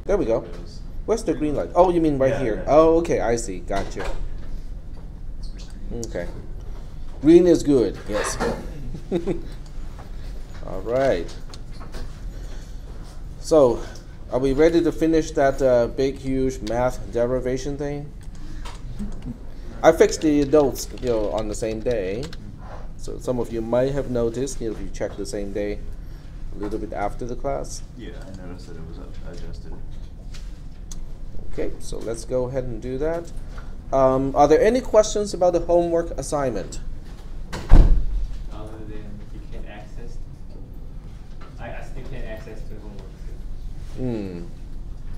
There we go. Where's the green light? Oh, you mean right here. Yeah. Oh, okay, I see. Gotcha. Okay. Green is good, yes. All right. So, are we ready to finish that big, huge math derivation thing? I fixed the notes, on the same day. So some of you might have noticed, if you check the same day, a little bit after the class. Yeah, I noticed that it was adjusted. Okay, so let's go ahead and do that. Are there any questions about the homework assignment? Other than you can't access, I still can't access the homework.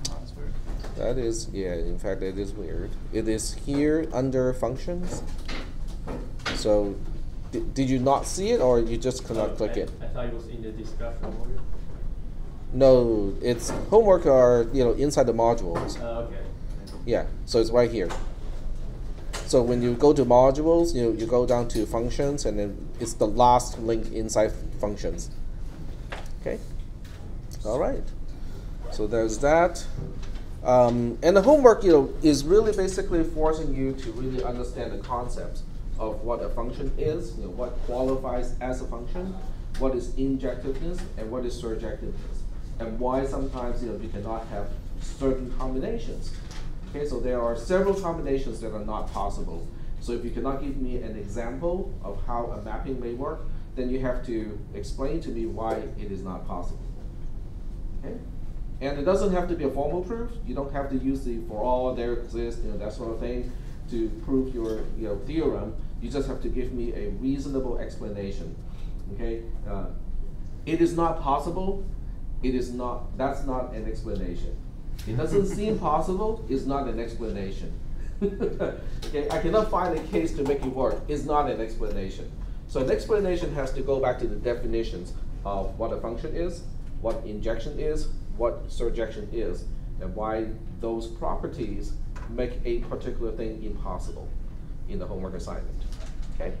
That's weird. That is, yeah, in fact, it is weird. It is here under functions. So, did you not see it, or you just cannot click it? I thought it was in the discussion module. No, it's homework are, inside the modules. Okay. Yeah, so it's right here. So when you go to modules, you go down to functions, and then it's the last link inside functions. Okay? All right. So there's that. And the homework, is really basically forcing you to really understand the concepts of what a function is, what qualifies as a function, what is injectiveness, and what is surjectiveness, and why sometimes we cannot have certain combinations. Okay, so there are several combinations that are not possible. So if you cannot give me an example of how a mapping may work, then you have to explain to me why it is not possible. Okay? And it doesn't have to be a formal proof. You don't have to use the for all there exists, that sort of thing to prove your theorem. You just have to give me a reasonable explanation. Okay? It is not possible. It is not. That's not an explanation. It doesn't seem possible. It's not an explanation. Okay? I cannot find a case to make it work. It's not an explanation. So an explanation has to go back to the definitions of what a function is, what injection is, what surjection is, and why those properties make a particular thing impossible in the homework assignment. Okay?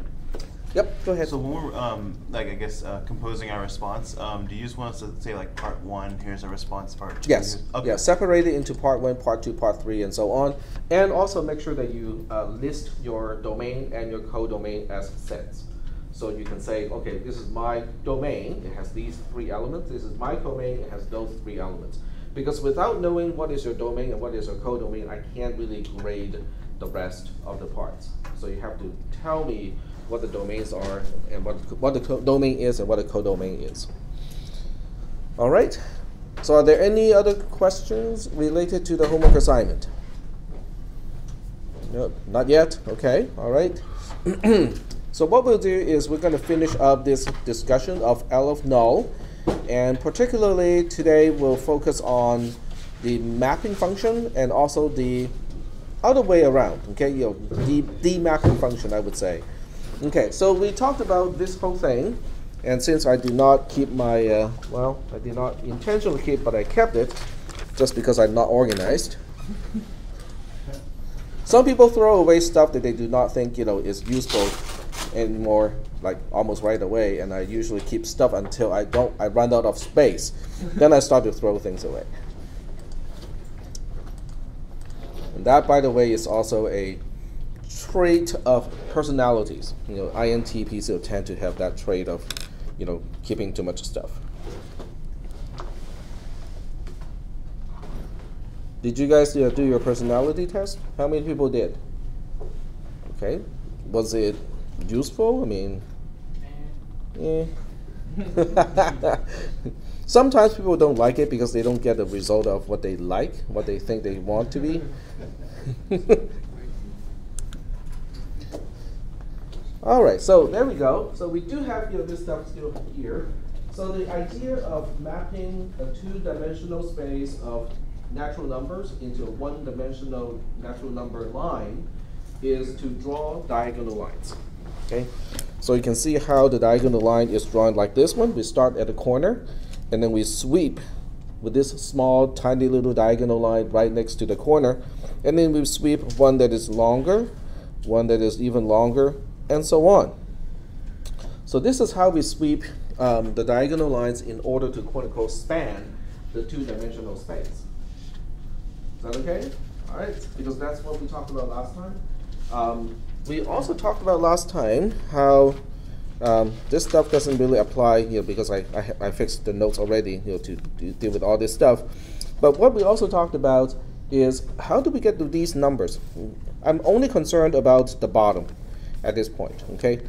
Yep, go ahead. So when we're, composing our response, do you just want us to say part 1, here's a response, part 2? Yes. Okay. Yeah, separate it into part 1, part 2, part 3, and so on. And also make sure that you list your domain and your codomain as sets. So you can say, okay, this is my domain, it has these 3 elements. This is my codomain, it has those 3 elements. Because without knowing what is your domain and what is your codomain, I can't really grade the rest of the parts. So you have to tell me what the domains are and what the domain is and what the codomain is. All right. So are there any other questions related to the homework assignment? No, not yet. Okay. All right. So what we'll do is we're going to finish up this discussion of L of null, and particularly today we'll focus on the mapping function and also the other way around. Okay, the mapping function, I would say. Okay, so we talked about this whole thing, and since I did not keep my, I did not intentionally keep, but I kept it, just because I'm not organized. Some people throw away stuff that they do not think, is useful anymore, like almost right away, and I usually keep stuff until I run out of space. Then I start to throw things away. And that, by the way, is also a trait of personalities. INTPs tend to have that trait of, keeping too much stuff. Did you guys do your personality test? How many people did? Okay. Was it useful? I mean, sometimes people don't like it because they don't get the result of what they like, what they think they want to be. All right, so there we go. So we do have this stuff still here. So the idea of mapping a 2-dimensional space of natural numbers into a 1-dimensional natural number line is to draw diagonal lines. Okay, so you can see how the diagonal line is drawn like this one. We start at the corner, and then we sweep with this small, tiny little diagonal line right next to the corner, and then we sweep one that is longer, one that is even longer, and so on. So this is how we sweep the diagonal lines in order to quote-unquote span the 2-dimensional space. Is that okay? All right, because that's what we talked about last time. We also talked about last time how this stuff doesn't really apply, because I fixed the notes already, to deal with all this stuff. But what we also talked about is how do we get to these numbers? I'm only concerned about the bottom at this point, okay?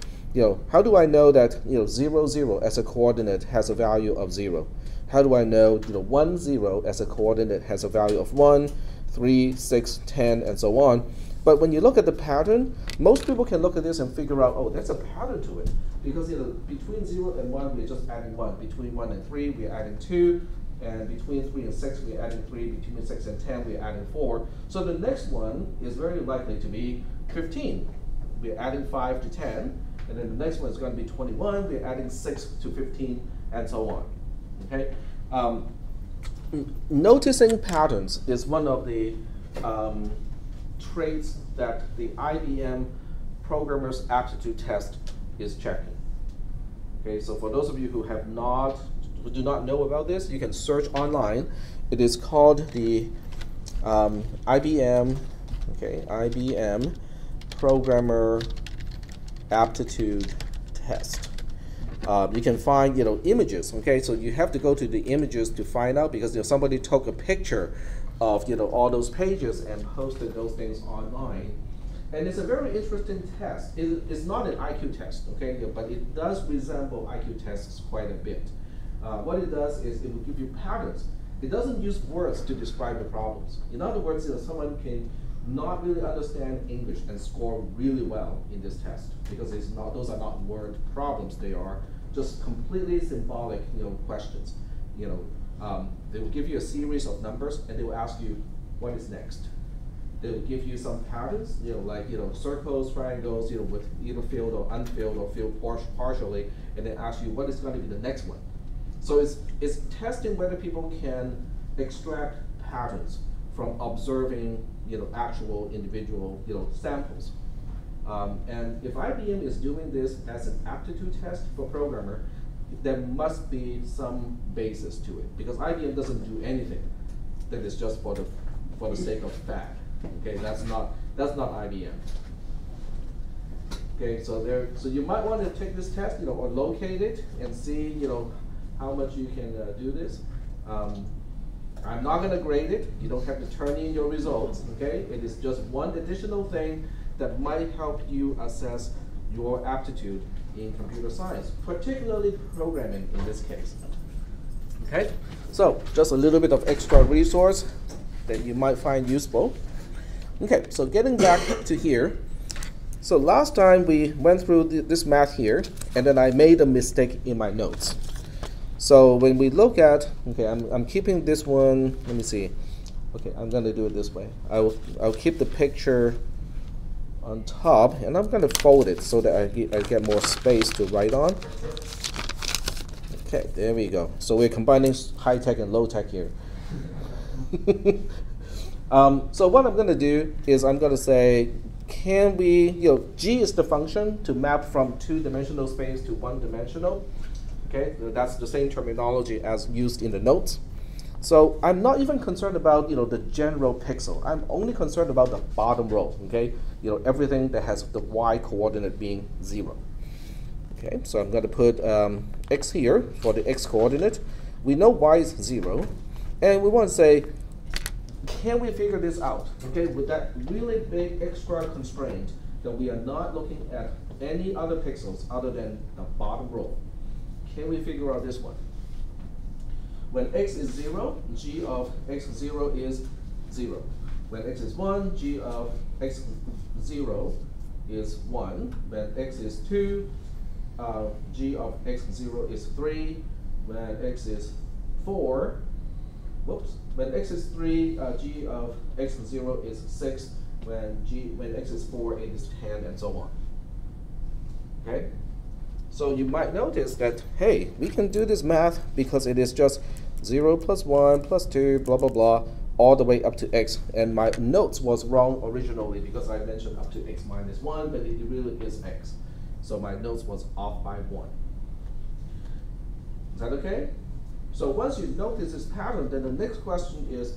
How do I know that 0, 0 as a coordinate has a value of 0? How do I know 1, 0 as a coordinate has a value of 1, 3, 6, 10, and so on? But when you look at the pattern, most people can look at this and figure out, oh, there's a pattern to it. Because between 0 and 1, we're just adding 1. Between 1 and 3, we're adding 2. And between 3 and 6, we're adding 3. Between 6 and 10, we're adding 4. So the next one is very likely to be 15. We're adding 5 to 10. And then the next one is going to be 21. We're adding 6 to 15, and so on. Okay? Noticing patterns is one of the traits that the IBM Programmer's Aptitude Test is checking. Okay, so for those of you who do not know about this, you can search online. It is called the IBM Programmer Aptitude Test. You can find images. Okay, so you have to go to the images to find out, because somebody took a picture of all those pages and posted those things online. And it's a very interesting test. It's not an IQ test, okay, but it does resemble IQ tests quite a bit. What it does is it will give you patterns. It doesn't use words to describe the problems. In other words, someone can not really understand English and score really well in this test, because those are not word problems. They are just completely symbolic questions. They will give you a series of numbers, and they will ask you, what is next? They will give you some patterns, like circles, triangles, with either filled or unfilled or filled partially, and then ask you what is going to be the next one. So it's testing whether people can extract patterns from observing actual individual samples. And if IBM is doing this as an aptitude test for programmer, there must be some basis to it, because IBM doesn't do anything that is just for the sake of fact. Okay, that's not IBM. Okay, so you might want to take this test, or locate it and see, how much you can do this. I'm not going to grade it. You don't have to turn in your results. Okay, it is just one additional thing that might help you assess your aptitude in computer science, particularly programming in this case. Okay, so just a little bit of extra resource that you might find useful. Okay, so getting back to here. So last time we went through this math here, and then I made a mistake in my notes. So when we look at, okay, I'm keeping this one, let me see. Okay, I'm going to do it this way. I'll keep the picture on top, and I'm going to fold it so that I get more space to write on. Okay, there we go. So we're combining high-tech and low-tech here. So what I'm going to do is I'm going to say, can we, G is the function to map from two-dimensional space to one-dimensional. Okay, that's the same terminology as used in the notes. So I'm not even concerned about the general pixel. I'm only concerned about the bottom row. Okay, everything that has the y coordinate being 0. Okay, so I'm going to put x here for the x coordinate. We know y is 0, and we want to say, can we figure this out? Okay, with that really big extra constraint that we are not looking at any other pixels other than the bottom row. Can we figure out this one? When x is 0, g of x0 is 0. When x is 1, g of x0 is 1. When x is 2, g of x0 is 3. When x is 4, when x is 3, g of x0 is 6. When x is 4, it is 10, and so on. Okay? So you might notice that, hey, we can do this math because it is just 0 plus 1 plus 2, blah, blah, blah, all the way up to x. And my notes was wrong originally because I mentioned up to x minus 1, but it really is x. So my notes was off by 1. Is that okay? So once you notice this pattern, then the next question is,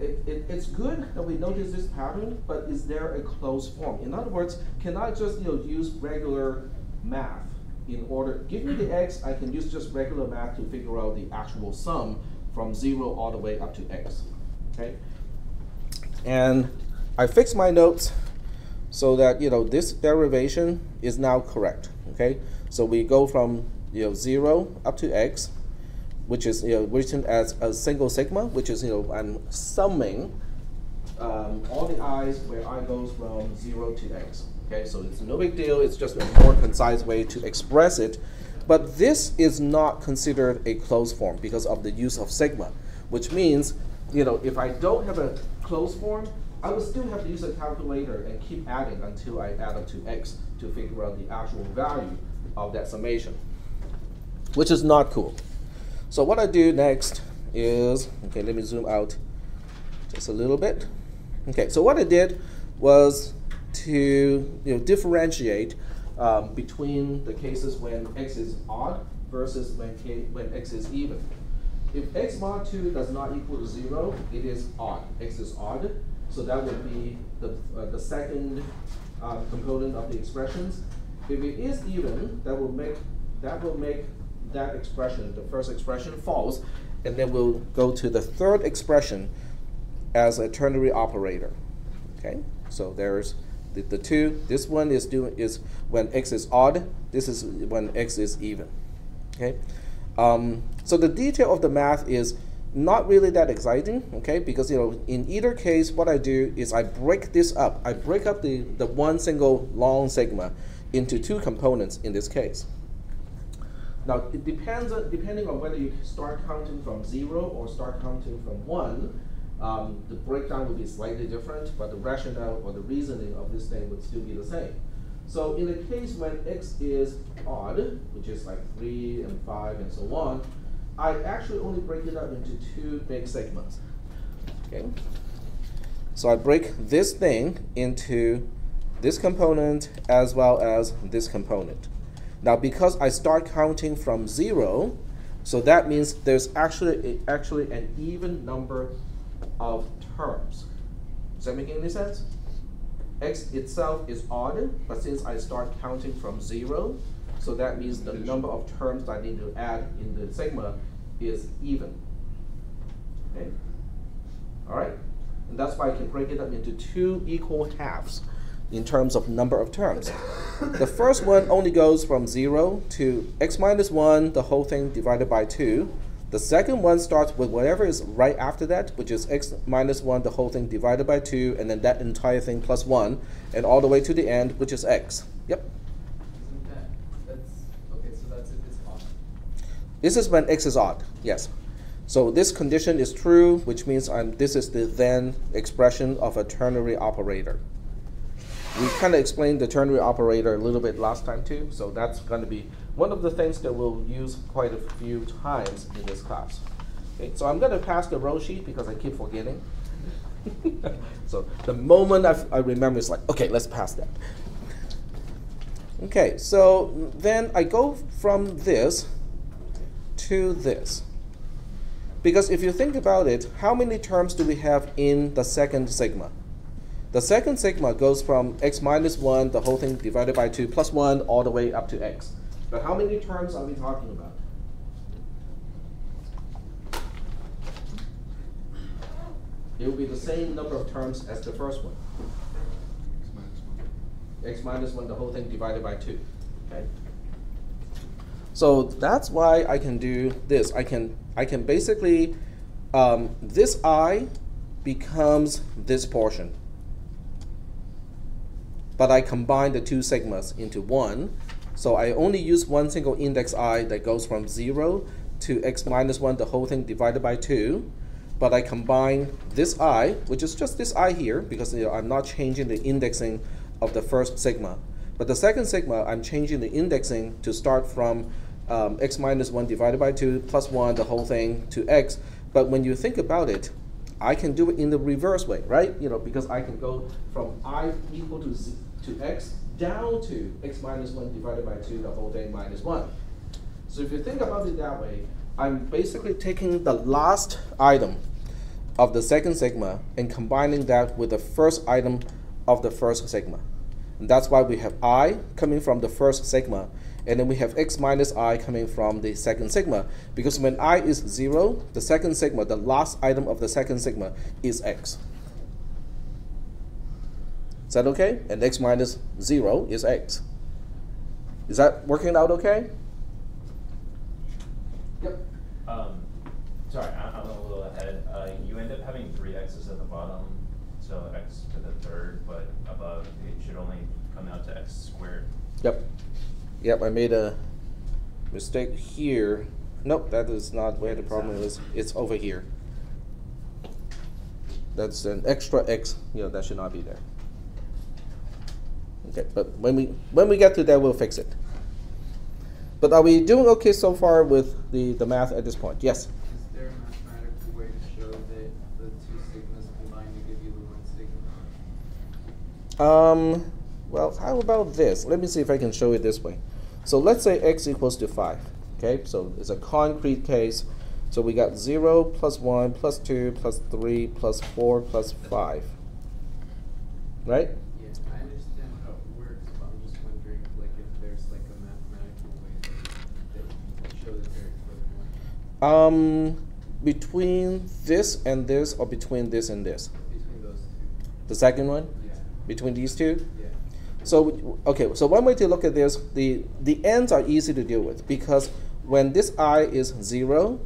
it's good that we notice this pattern, but is there a closed form? In other words, can I just use regular math in order, give me the x, I can use just regular math to figure out the actual sum from 0 all the way up to x, okay? And I fix my notes so that this derivation is now correct, okay? So we go from 0 up to x, which is written as a single sigma, which is I'm summing all the i's where I goes from 0 to x. Okay, so it's no big deal. It's just a more concise way to express it. But this is not considered a closed form because of the use of sigma, which means if I don't have a closed form, I would still have to use a calculator and keep adding until I add up to x to figure out the actual value of that summation, which is not cool. So what I do next is, okay, let me zoom out just a little bit. Okay, so what I did was to differentiate between the cases when x is odd versus when x is even. If x mod 2 does not equal to 0, it is odd. X is odd, so that would be the second component of the expressions. If it is even, that will make that expression, the first expression, false, and then we'll go to the third expression as a ternary operator. Okay, so there's the two. This one is when x is odd. This is when x is even. Okay, so the detail of the math is not really that exciting. Okay, because in either case, what I do is I break this up. I break up the one single long sigma into two components in this case. Now, it depends depending on whether you start counting from 0 or start counting from 1, the breakdown will be slightly different, but the rationale or the reasoning of this thing would still be the same. So in the case when x is odd, which is like 3 and 5 and so on, I actually only break it up into two big segments. Okay? So I break this thing into this component as well as this component. Now, because I start counting from 0, so that means there's actually an even number of terms. Does that make any sense? X itself is odd, but since I start counting from 0, so that means the number of terms I need to add in the sigma is even. Okay? All right? And that's why I can break it up into two equal halves in terms of number of terms. The first one only goes from 0 to x minus 1, the whole thing divided by 2. The second one starts with whatever is right after that, which is x minus 1, the whole thing divided by 2, and then that entire thing plus 1, and all the way to the end, which is x. Yep? Okay, so that's if it's odd. This is when x is odd, yes. So this condition is true, which means this is the then expression of a ternary operator. We kind of explained the ternary operator a little bit last time too, so that's going to be one of the things that we'll use quite a few times in this class. Okay, so I'm going to pass the row sheet because I keep forgetting. So the moment I remember, it's like, okay, let's pass that. Okay, so then I go from this to this. Because if you think about it, how many terms do we have in the second sigma? The second sigma goes from x minus 1, the whole thing divided by 2, plus 1, all the way up to x. But how many terms are we talking about? It will be the same number of terms as the first one. X minus 1, the whole thing divided by 2. Okay? So that's why I can do this. I can basically, this I becomes this portion. But I combine the two sigmas into one. So I only use one single index I that goes from 0 to x minus 1, the whole thing divided by 2. But I combine this I, which is just this I here, because I'm not changing the indexing of the first sigma. But the second sigma, I'm changing the indexing to start from x minus 1 divided by 2 plus 1, the whole thing, to x. But when you think about it, I can do it in the reverse way, right? Because I can go from I equal to x down to x minus 1 divided by 2, the whole thing, minus 1. So if you think about it that way, I'm basically taking the last item of the second sigma and combining that with the first item of the first sigma. And that's why we have I coming from the first sigma, and then we have x minus I coming from the second sigma, because when I is 0, the second sigma, the last item of the second sigma, is x. Is that okay? And x minus 0 is x. Is that working out okay? Yep. Sorry, I'm a little ahead. You end up having 3 x's at the bottom, so x to the third, but above it should only come out to x squared. Yep. Yep, I made a mistake here. Nope, that is not where the problem is. It's over here. That's an extra x. That should not be there. Okay, but when we get to that, we'll fix it. But are we doing okay so far with the math at this point? Yes? Is there a mathematical way to show that the 2 sigmas combine to give you the 1 sigma? Well, how about this? Let me see if I can show it this way. So let's say x equals to 5. Okay, so it's a concrete case. So we got 0 plus 1 plus 2 plus 3 plus 4 plus 5. Right? Yeah, I understand how it works, but I'm just wondering, like, if there's like a mathematical way that you can show that they're equivalent. Between this and this, or between this and this? Between those two. The second one? Yeah. Between these two? Yeah. So, okay, so one way to look at this, the ends are easy to deal with, because when this I is 0,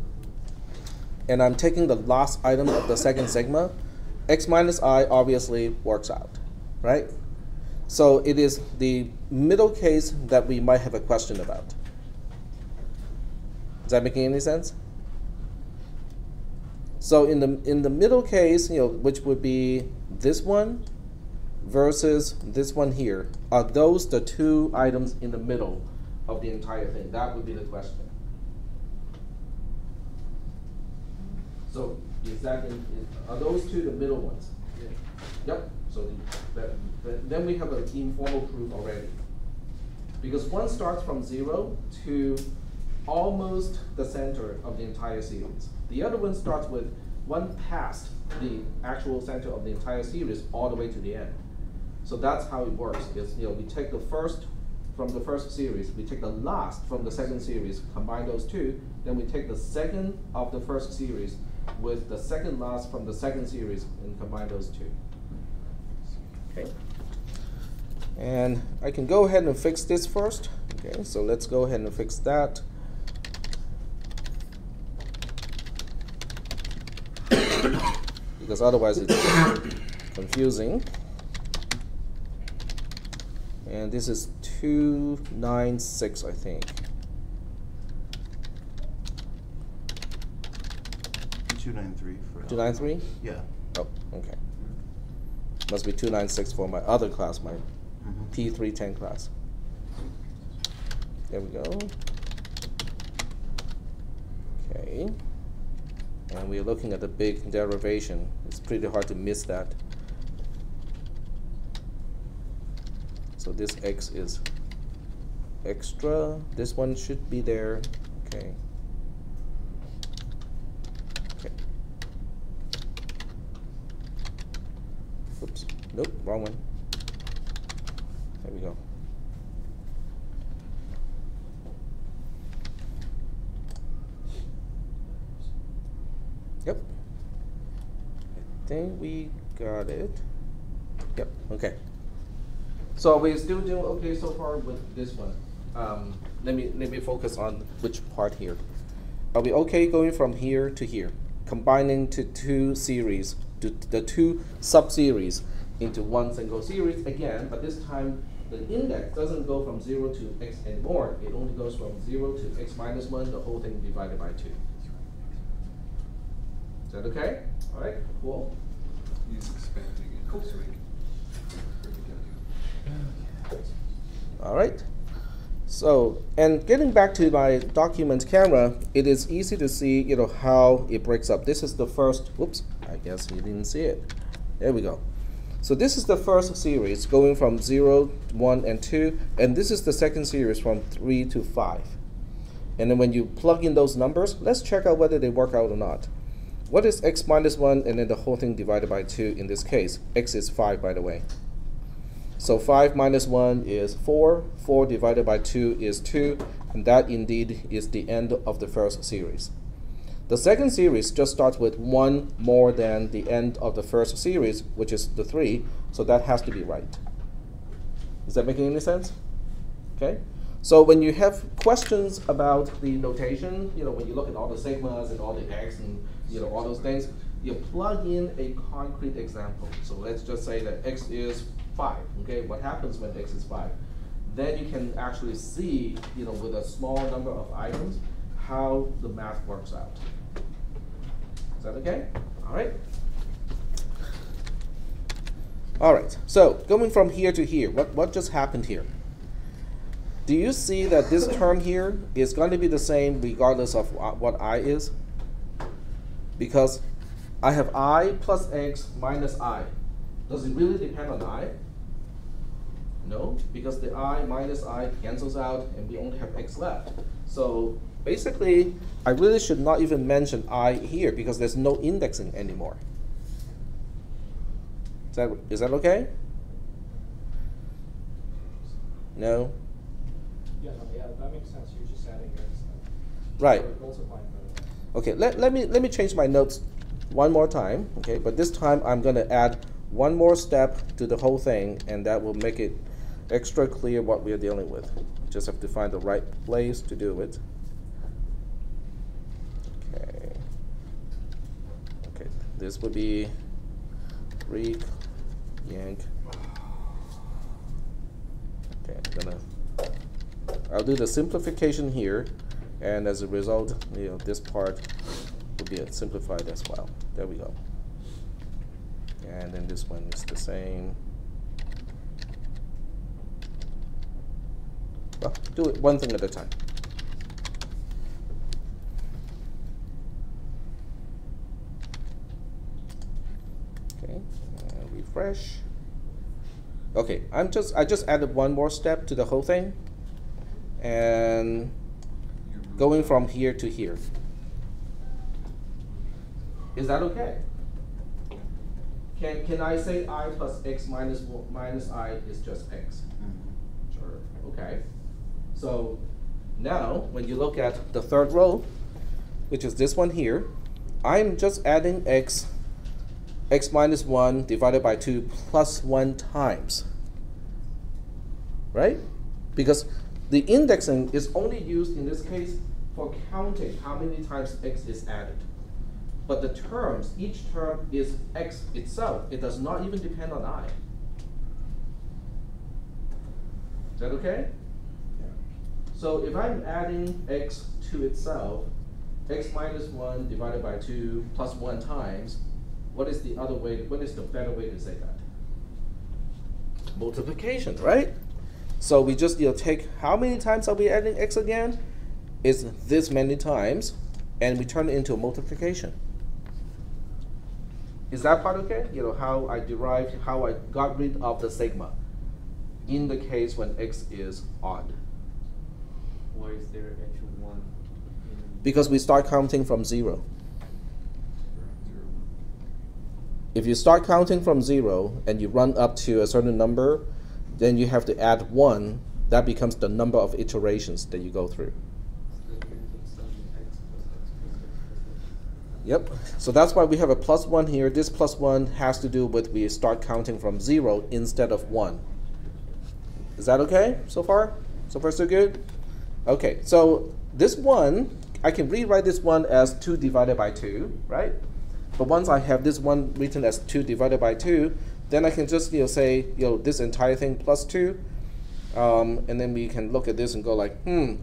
and I'm taking the last item of the second sigma, x minus I obviously works out, right? So it is the middle case that we might have a question about. Is that making any sense? So in the middle case, which would be this one versus this one here, are those the 2 items in the middle of the entire thing? That would be the question. So are those 2 the middle ones? Yeah. Yep. So then we have an informal proof already. Because one starts from 0 to almost the center of the entire series. The other one starts with one past the actual center of the entire series all the way to the end. So that's how it works. Is we take the first from the first series, we take the last from the second series, combine those 2, then we take the second of the first series with the second last from the second series and combine those 2. Okay. And I can go ahead and fix this first. Okay, so let's go ahead and fix that. Because otherwise it's confusing. And this is 296, I think. 293 for 293? Yeah. Oh, okay. Must be 296 for my other class, my P310 class. There we go. Okay. And we're looking at the big derivation. It's pretty hard to miss that. So this x is extra. This one should be there. Okay. Okay. Oops. Nope, wrong one. There we go. Yep. I think we got it. Yep, okay. So we're still doing okay so far with this one. Let me focus on which part here. Are we okay going from here to here, combining to 2 series, to the 2 sub-series into one single series again, but this time the index doesn't go from 0 to x anymore. It only goes from 0 to x minus 1, the whole thing divided by 2. Is that okay? All right, cool. He's expanding it so we can break it down. All right. So, and getting back to my document camera, it is easy to see, how it breaks up. This is the first, whoops, I guess you didn't see it. There we go. So this is the first series going from 0, 1, and 2, and this is the second series from 3 to 5. And then when you plug in those numbers, let's check out whether they work out or not. what is x minus 1 and then the whole thing divided by 2 in this case? X is 5, by the way. So 5 minus 1 is 4. 4 divided by 2 is 2. And that indeed is the end of the first series. The second series just starts with 1 more than the end of the first series, which is the 3. So that has to be right. Is that making any sense? Okay. So when you have questions about the notation, when you look at all the sigmas and all the x and all those things, you plug in a concrete example. So let's just say that x is 5. Okay, what happens when x is 5? Then you can actually see, with a small number of items, how the math works out. Is that okay? All right. All right. So going from here to here, what just happened here? Do you see that this term here is going to be the same regardless of what I is? Because I have I plus x minus I. Does it really depend on I? No, because the I minus I cancels out and we only have x left. So basically, I really should not even mention I here because there's no indexing anymore. Is that okay? No? Yeah, that makes sense. You're just adding x. Right. Or multiplying by that. Okay, let me change my notes one more time. Okay, but this time I'm going to add one more step to the whole thing, and that will make it extra clear what we are dealing with. Just have to find the right place to do it. Okay. Okay, this would be Greek, yank. Okay, I'll do the simplification here, and as a result, this part will be simplified as well. There we go. And then this one is the same. Well, do it one thing at a time. Okay, and refresh. Okay, I just added one more step to the whole thing, and going from here to here. Is that okay? Can I say I plus x minus I is just x? Sure. Okay. So now, when you look at the third row, which is this one here, I'm just adding x minus 1 divided by 2 plus 1 times. Right? Because the indexing is only used in this case for counting how many times x is added. But the terms, each term is x itself. It does not even depend on I. Is that okay? Yeah. So if I'm adding x to itself, x minus 1 divided by 2 plus 1 times, what is the other way, what is the better way to say that? Multiplication, right? So we just take how many times are we adding x again? It's this many times, and we turn it into a multiplication. Is that part okay? How I derived, how I got rid of the sigma in the case when x is odd. Why is there actual 1? Because we start counting from 0. If you start counting from 0 and you run up to a certain number, then you have to add 1. That becomes the number of iterations that you go through. Yep, so that's why we have a plus 1 here. This plus 1 has to do with we start counting from 0 instead of 1. Is that okay so far? So far so good? Okay, so this 1, I can rewrite this 1 as 2 divided by 2, right? But once I have this 1 written as 2 divided by 2, then I can just say this entire thing plus 2. And then we can look at this and go like,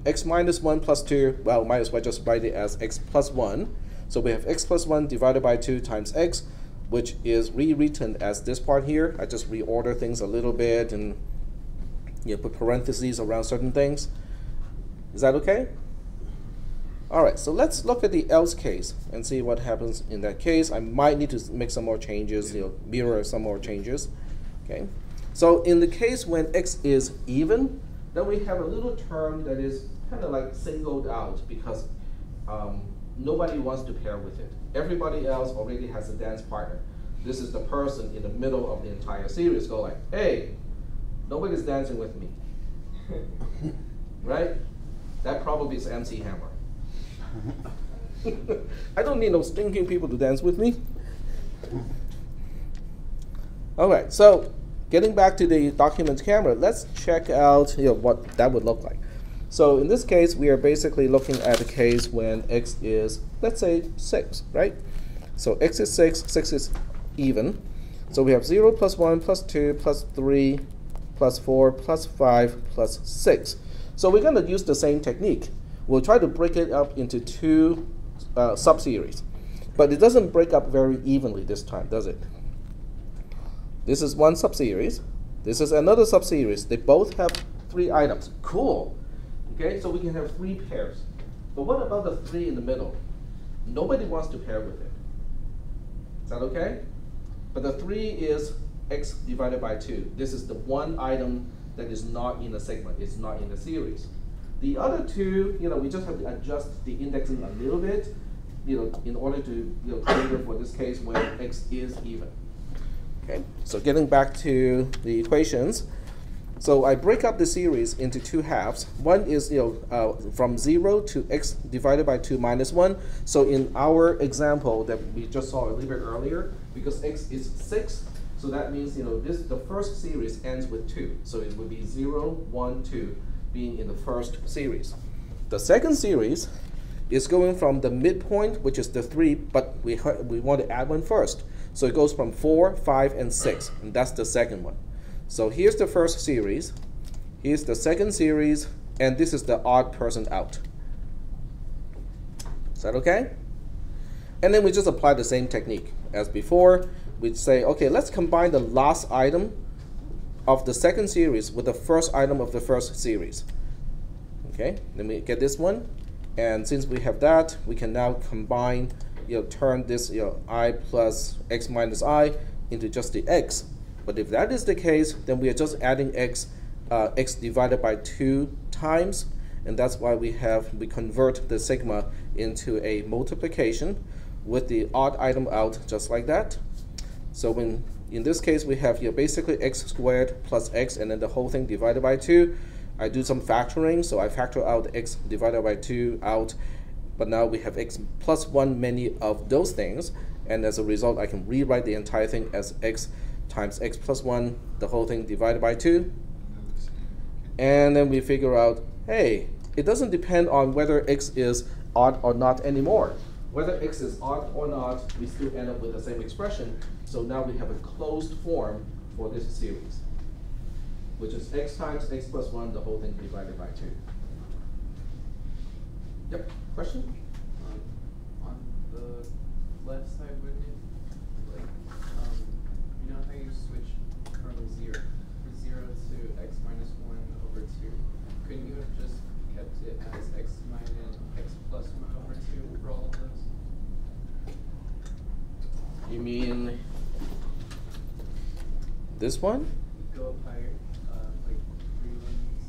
x minus 1 plus 2, well, might as well just write it as x plus 1. So we have x plus 1 divided by 2 times x, which is rewritten as this part here. I just reorder things a little bit and put parentheses around certain things. Is that okay? All right, so let's look at the else case and see what happens in that case. I might need to make some more changes, mirror some more changes. Okay. So in the case when x is even, then we have a little term that is kind of like singled out because nobody wants to pair with it. everybody else already has a dance partner. This is the person in the middle of the entire series go like, hey, nobody's dancing with me. Right? That probably is MC Hammer. I don't need no stinking people to dance with me. Okay, so getting back to the document camera, let's check out what that would look like. So in this case, we are basically looking at a case when x is, let's say, 6, right? So x is 6, 6 is even. So we have 0 plus 1 plus 2 plus 3 plus 4 plus 5 plus 6. So we're going to use the same technique. We'll try to break it up into 2 subseries. But it doesn't break up very evenly this time, does it? This is one subseries. This is another subseries. They both have 3 items. Cool. Okay, so we can have 3 pairs. But what about the 3 in the middle? Nobody wants to pair with it. Is that okay? But the 3 is x divided by 2. This is the one item that is not in the segment. It's not in the series. The other 2, we just have to adjust the indexing a little bit, in order to cater for this case when x is even. Okay, so getting back to the equations. So I break up the series into 2 halves. One is from 0 to x divided by 2 minus 1. So in our example that we just saw a little bit earlier, because x is 6, so that means the first series ends with 2. So it would be 0, 1, 2 being in the first series. The second series is going from the midpoint, which is the 3, but we want to add one first. So it goes from 4, 5, and 6, and that's the second one. So here's the first series, here's the second series, and this is the odd person out. Is that okay? And then we just apply the same technique as before. We'd say, okay, let's combine the last item of the second series with the first item of the first series. Okay, then we get this one, and since we have that, we can now combine, turn this I plus x minus I into just the x. But if that is the case, then we are just adding x divided by 2 times, and that's why we convert the sigma into a multiplication with the odd item out, just like that. So in this case, we have basically x squared plus x, and then the whole thing divided by 2. I do some factoring, so I factor out x divided by 2 out, but now we have x plus 1 many of those things, and as a result, I can rewrite the entire thing as x times x plus 1, the whole thing divided by 2. And then we figure out, hey, it doesn't depend on whether x is odd or not anymore. Whether x is odd or not, we still end up with the same expression. So now we have a closed form for this series, which is x times x plus 1, the whole thing divided by 2. Yep, question? On the left side, wouldn't it, you know how you switch from 0 to x minus 1 over 2? Couldn't you have just kept it as x minus x plus 1 over 2 for all of those? You mean this one? Go up higher, like 3 ones.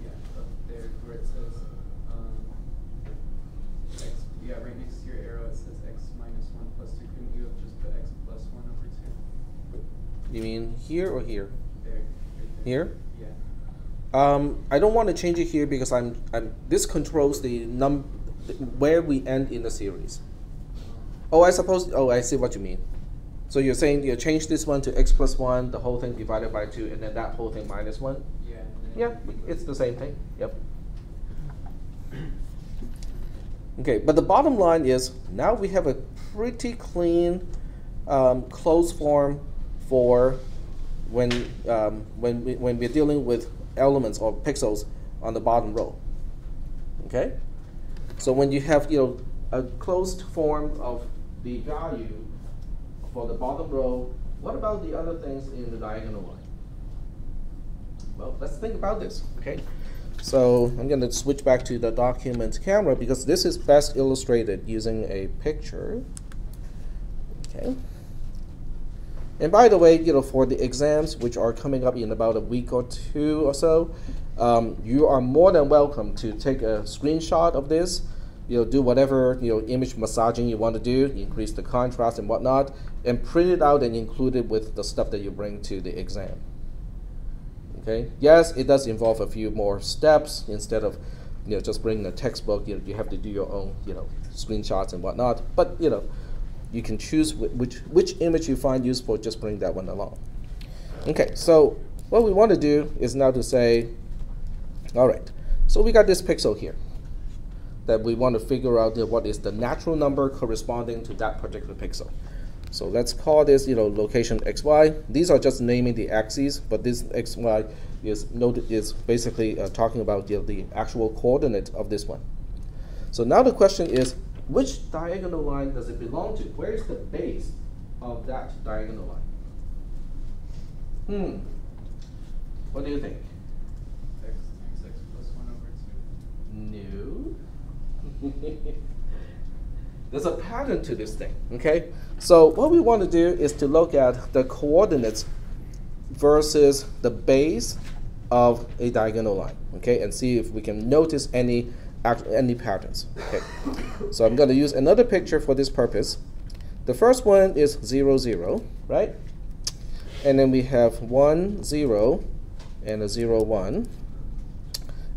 Yeah, up there where it says x. Yeah, right next to your arrow it says x minus 1 plus 2. Couldn't you have just put x plus 1 over 2? You mean here or here? There. Right there. Here? Yeah. I don't want to change it here because this controls the where we end in the series. Oh, I see what you mean. So you're saying you change this one to x plus 1, the whole thing divided by 2, and then that whole thing minus 1? Yeah. Yeah, it's the same thing. Yep. Okay, but the bottom line is now we have a pretty clean closed form for when we're dealing with elements or pixels on the bottom row. Okay, so when you have a closed form of the value for the bottom row, what about the other things in the diagonal line? Well, let's think about this. Okay. So I'm going to switch back to the document camera because this is best illustrated using a picture. Okay. And by the way, for the exams which are coming up in about a week or 2 or so, you are more than welcome to take a screenshot of this do whatever image massaging you want to do, increase the contrast and whatnot, and print it out and include it with the stuff that you bring to the exam. Okay. Yes, it does involve a few more steps. Instead of just bringing a textbook, you have to do your own screenshots and whatnot. But you can choose which image you find useful. Just bring that one along. Okay. So what we want to do is now to say, all right. So we got this pixel here that we want to figure out what is the natural number corresponding to that particular pixel. So let's call this location xy. These are just naming the axes, but this xy is basically talking about the actual coordinate of this one. So now the question is, which diagonal line does it belong to? Where is the base of that diagonal line? What do you think? X plus 1 over 2. No. There's a pattern to this thing, okay? So what we want to do is to look at the coordinates versus the base of a diagonal line, okay? And see if we can notice any patterns, okay? So I'm going to use another picture for this purpose. The first one is 0, 0, right? And then we have 1, 0, and a 0, 1.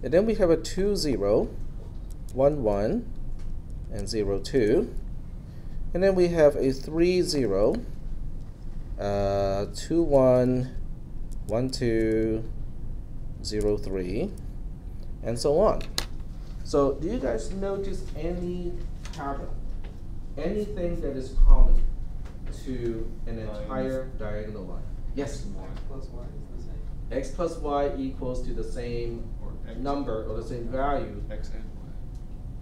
And then we have a 2, 0, 1, 1, and 0, 2. And then we have a 3, 0, 2, 1, 1, 2, 0, 3, and so on. So do you guys notice any pattern, anything that is common to an entire diagonal line? Yes? X plus y is the same. X plus y equals to the same Or X number or the same value. X and Y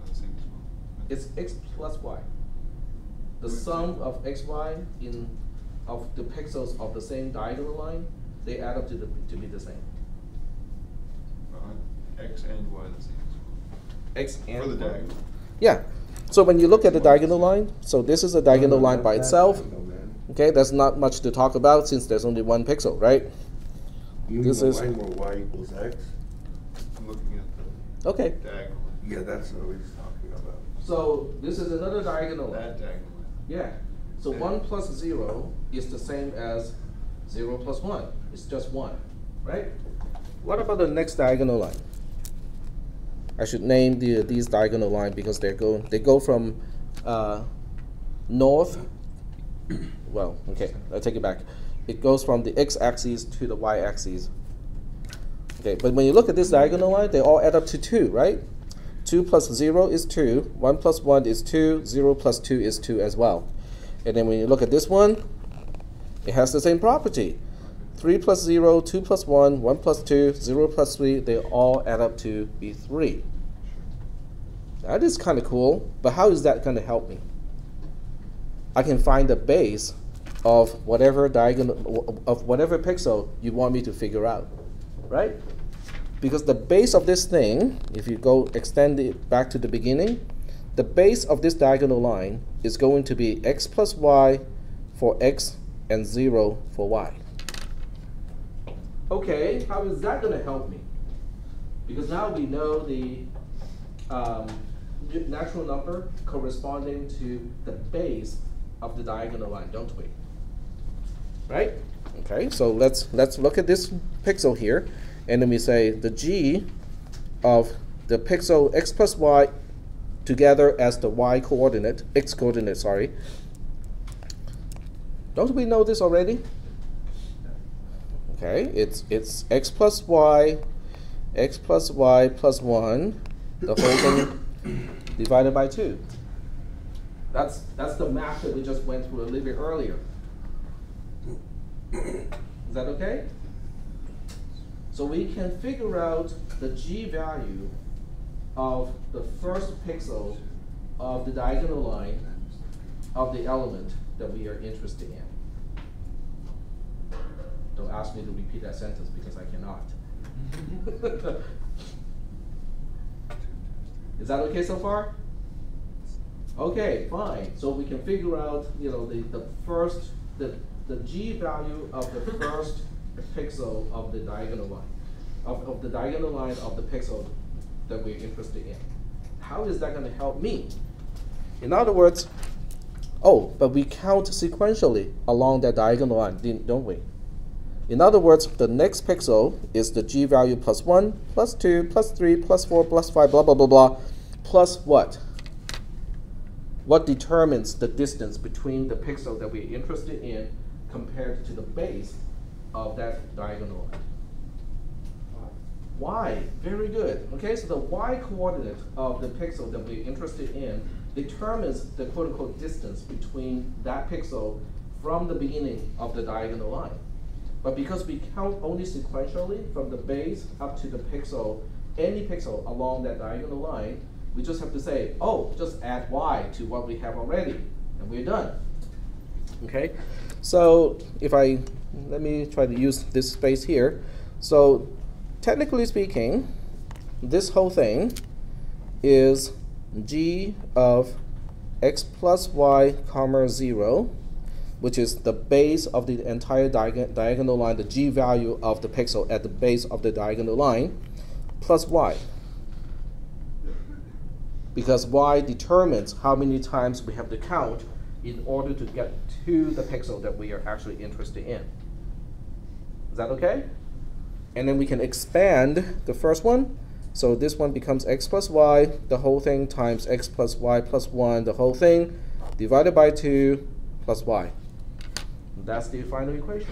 are the same as well. It's x plus y. The sum of xy of the pixels of the same diagonal line, they add up to be the same. X and Y are the same as well. X and For the y. diagonal. Yeah. So when you look at the diagonal line, so this is a diagonal line by itself. Okay, that's not much to talk about since there's only one pixel, right? You This mean is- the line where y equals x? I'm looking at the Okay. diagonal. Yeah, that's what he's talking about. So this is another diagonal line. That diagonal. Yeah. So 1 plus 0 is the same as 0 plus 1. It's just 1, right? What about the next diagonal line? I should name these diagonal line because they go from north. Well, okay, I take it back. It goes from the x-axis to the y-axis. Okay, but when you look at this diagonal line, they all add up to 2, right? 2 plus 0 is 2, 1 plus 1 is 2, 0 plus 2 is 2 as well. And then when you look at this one, it has the same property. 3 plus 0, 2 plus 1, 1 plus 2, 0 plus 3, they all add up to be 3. That is kind of cool, but how is that going to help me? I can find the base of whatever diagonal, of whatever pixel you want me to figure out, right? Because the base of this thing, if you go extend it back to the beginning, the base of this diagonal line is going to be x plus y for x and 0 for y. Okay, how is that going to help me? Because now we know the natural number corresponding to the base of the diagonal line, don't we? Right? Okay, so let's look at this pixel here, and then we say the g of the pixel x plus y together as the y coordinate, x coordinate, sorry. Don't we know this already? Okay, it's x plus y plus 1, the whole thing divided by 2. That's the math that we just went through a little bit earlier. Is that okay? So we can figure out the g value of the first pixel of the diagonal line of the element that we are interested in. Don't ask me to repeat that sentence because I cannot. Is that okay so far? Okay, fine. So we can figure out, the g value of the first pixel of the diagonal line, of the diagonal line of the pixel that we're interested in. how is that going to help me? In other words, oh, but we count sequentially along that diagonal line, don't we? In other words, the next pixel is the G value plus 1, plus 2, plus 3, plus 4, plus 5, blah, blah, blah, blah, plus what? What determines the distance between the pixel that we're interested in compared to the base of that diagonal line? Y, very good. Okay, so the y coordinate of the pixel that we're interested in determines the quote-unquote distance between that pixel from the beginning of the diagonal line. But because we count only sequentially from the base up to the pixel, any pixel along that diagonal line, we just have to say, oh, just add y to what we have already, and we're done. Okay, so let me try to use this space here. So technically speaking, this whole thing is g of x plus y comma 0, which is the base of the entire diagonal line, the g value of the pixel at the base of the diagonal line, plus y. Because y determines how many times we have to count in order to get to the pixel that we are actually interested in. Is that okay? And then we can expand the first one. So this one becomes x plus y, the whole thing, times x plus y plus 1, the whole thing, divided by 2, plus y. That's the final equation.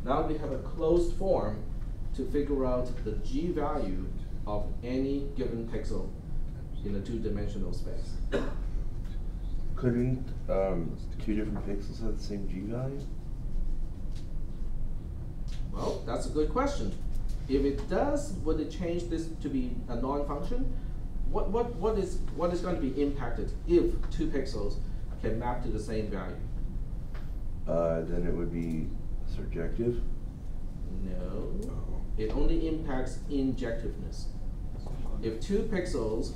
Now we have a closed form to figure out the g value of any given pixel in a two-dimensional space. Couldn't two different pixels have the same G value? Well, that's a good question. If it does, would it change this to be a non-function? What is going to be impacted if two pixels can map to the same value? Then it would be surjective. No, it only impacts injectiveness. If two pixels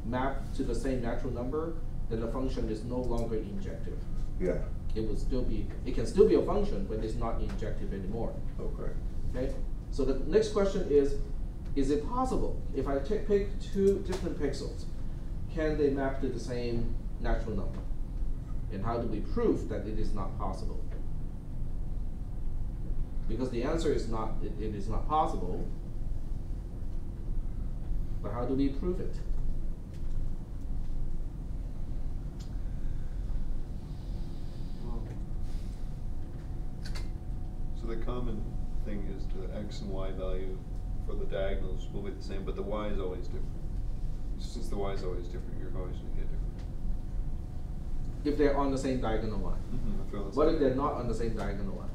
map to the same natural number, then the function is no longer injective. Yeah. It can still be a function, but it's not injective anymore. Okay. Okay. So the next question is it possible if I pick two different pixels, can they map to the same natural number? And how do we prove that it is not possible? Because the answer is not, it is not possible. But how do we prove it? So the common thing is the x and y value for the diagonals will be the same, but the y is always different. Since the y is always different, you're always going to get different. If they're on the same diagonal line. What if they're not on the same diagonal line?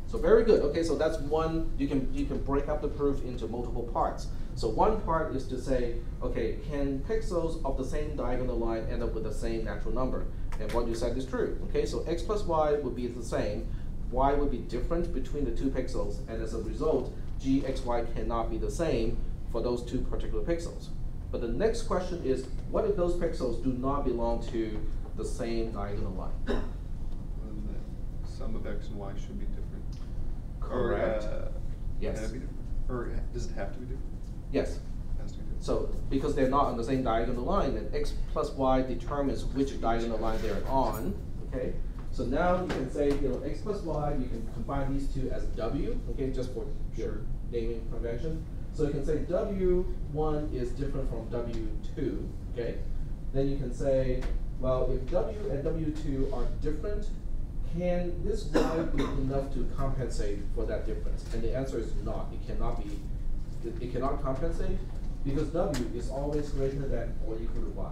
So very good. Okay, so that's one. You can break up the proof into multiple parts. So one part is to say, okay, can pixels of the same diagonal line end up with the same natural number? And what you said is true. Okay, so x plus y would be the same. Y would be different between the two pixels, and as a result, g, x, y cannot be the same for those two particular pixels. But the next question is, what if those pixels do not belong to the same diagonal line? Then the sum of x and y should be different. Correct. Yes. Can it be different? Or does it have to be different? Yes. It has to be different. So because they're not on the same diagonal line, then x plus y determines which diagonal line they're on. Okay. So now you can say, x plus y, you can combine these two as w, okay, just for your naming convention. So you can say w1 is different from w2, okay? Then you can say, well, if w and w2 are different, can this y be enough to compensate for that difference? And the answer is not. It cannot be. It cannot compensate because w is always greater than or equal to y.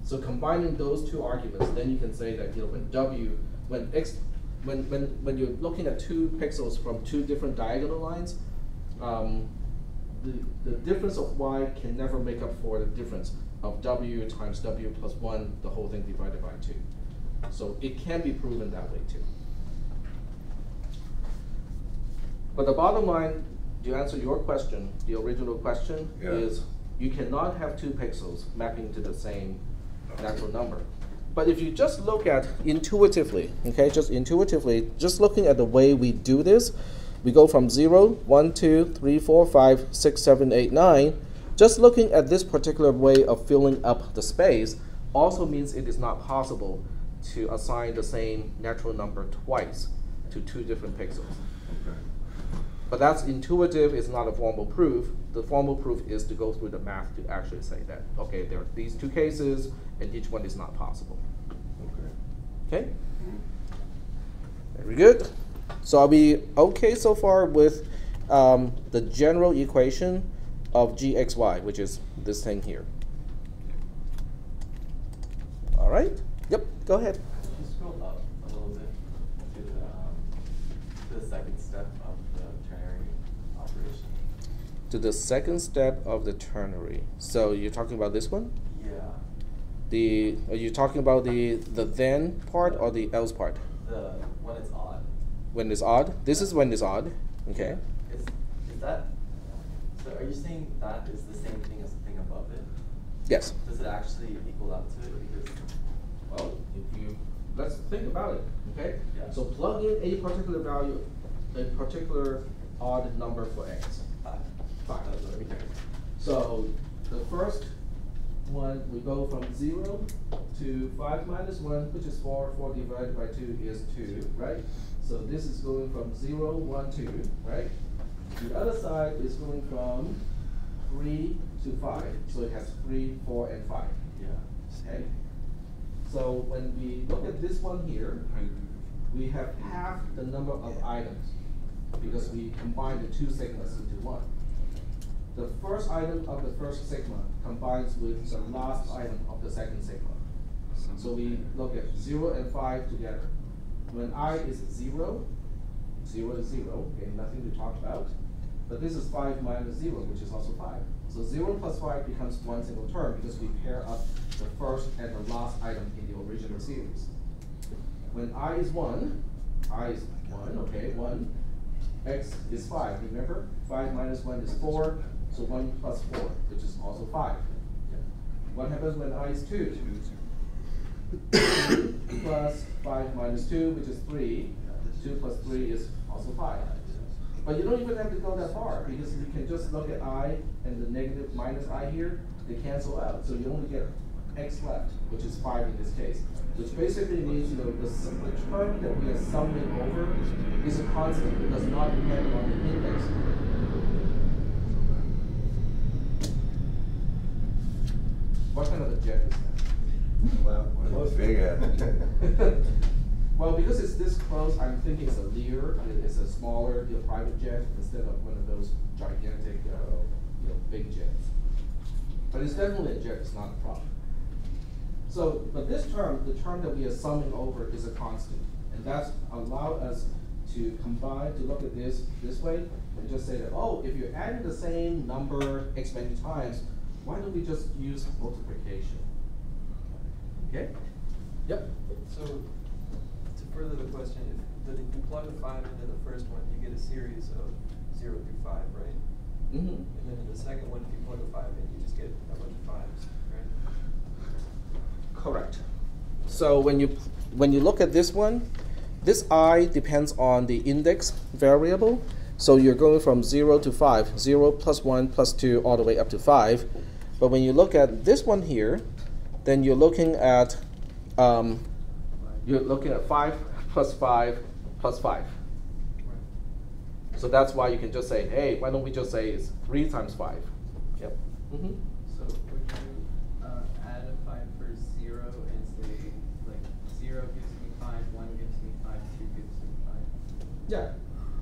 So combining those two arguments, then you can say that when you're looking at two pixels from two different diagonal lines, the difference of y can never make up for the difference of w times w plus 1, the whole thing divided by 2. So it can be proven that way too. But the bottom line, to answer your question, the original question is you cannot have two pixels mapping to the same natural number. But if you just look at intuitively, okay, just looking at the way we do this, we go from 0, 1, 2, 3, 4, 5, 6, 7, 8, 9. just looking at this particular way of filling up the space also means it is not possible to assign the same natural number twice to two different pixels. Okay. But that's intuitive, it's not a formal proof. The formal proof is to go through the math to actually say that, okay, there are these two cases, and each one is not possible. Okay. Okay? Very good. So are we okay so far with the general equation of gxy, which is this thing here? All right? Yep, go ahead. Can you scroll up a little bit to the second step of the ternary operation? To the second step of the ternary. So you're talking about this one? Yeah. Are you talking about the then part or the else part? The when it's odd. When it's odd? This is when it's odd. Okay. Is that, so are you saying that is the same thing as the thing above it? Yes. Does it actually equal out to it? Because Well, let's think about it, okay? Yeah. So plug in a particular value, a particular odd number for x. 5. 5. Okay. So the first one, we go from 0 to 5 minus 1, which is 4. 4 divided by 2 is 2, right? So this is going from 0, 1, 2, right? The other side is going from 3 to 5. So it has 3, 4, and 5. Yeah. Okay? So when we look at this one here, we have half the number of items because we combine the two sigmas into one. The first item of the first sigma combines with the last item of the second sigma. So we look at 0 and 5 together. When I is 0, 0 is 0, okay, nothing to talk about. But this is 5 minus 0, which is also 5. So 0 plus 5 becomes one single term because we pair up the first and the last item in the original series. When I is 1, okay, 1, x is 5, remember? 5 minus 1 is 4, so 1 plus 4, which is also 5. What happens when I is 2? 2 plus 5 minus 2, which is 3. 2 plus 3 is also 5. But you don't even have to go that far because you can just look at I and the negative minus I here, they cancel out. So you only get x left, which is 5 in this case. Which basically means the term that we are summing over is a constant. It does not depend on the index. What kind of a jet is that? Well, big ass. Well, because it's this close, I'm thinking it's a Lear. It's a smaller private jet instead of one of those gigantic big jets. But it's definitely a jet, it's not a problem. So, but this term, the term that we are summing over is a constant. And that's allowed us to combine, to look at this way, and just say that, oh, if you're adding the same number x many times, why don't we just use multiplication? Okay? Yep. So, to further the question, if you plug a 5 into the first one, you get a series of 0 through 5, right? Mm-hmm. And then in the second one, if you plug a 5 in, you just get a bunch of 5s, right? Correct. So when you look at this one, this I depends on the index variable. So you're going from 0 to 5, 0 plus 1 plus 2 all the way up to 5. But when you look at this one here, then you're looking at 5 plus 5 plus 5. So that's why you can just say, hey, why don't we just say it's 3 times 5? Yep. Mm-hmm. So would you add a 5 for 0 and say, like, 0 gives me 5, 1 gives me 5, 2 gives me 5? Yeah,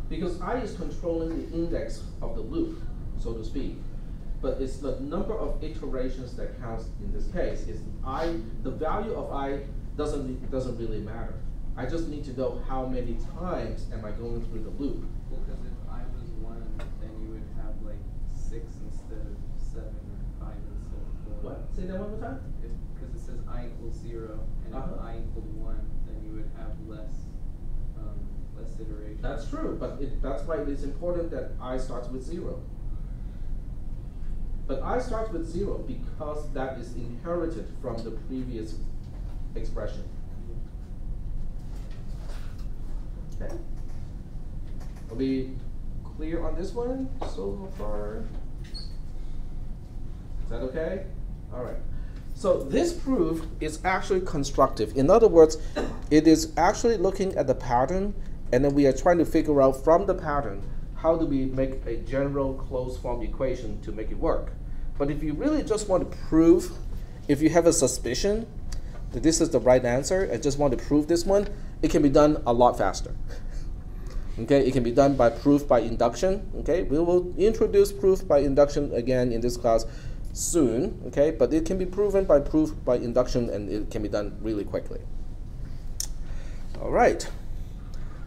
because I is controlling the index of the loop, so to speak. But it's the number of iterations that counts in this case. Is the value of I doesn't really matter. I just need to know how many times am I going through the loop. Well, because if I was 1, then you would have like 6 instead of 7 or 5 instead of 4. What? Say that one more time? Because it says I equals 0, and if I equaled 1, then you would have less iterations. That's true, but that's why it's important that I starts with 0. But I starts with 0 because that is inherited from the previous expression. Okay. Are we clear on this one so far? Is that okay? All right. So this proof is actually constructive. In other words, it is actually looking at the pattern, and then we are trying to figure out from the pattern how do we make a general closed form equation to make it work. But if you really just want to prove, if you have a suspicion that this is the right answer and just want to prove this one, it can be done a lot faster. Okay, it can be done by proof by induction. Okay, we will introduce proof by induction again in this class soon. Okay, but it can be proven by proof by induction, and it can be done really quickly. All right.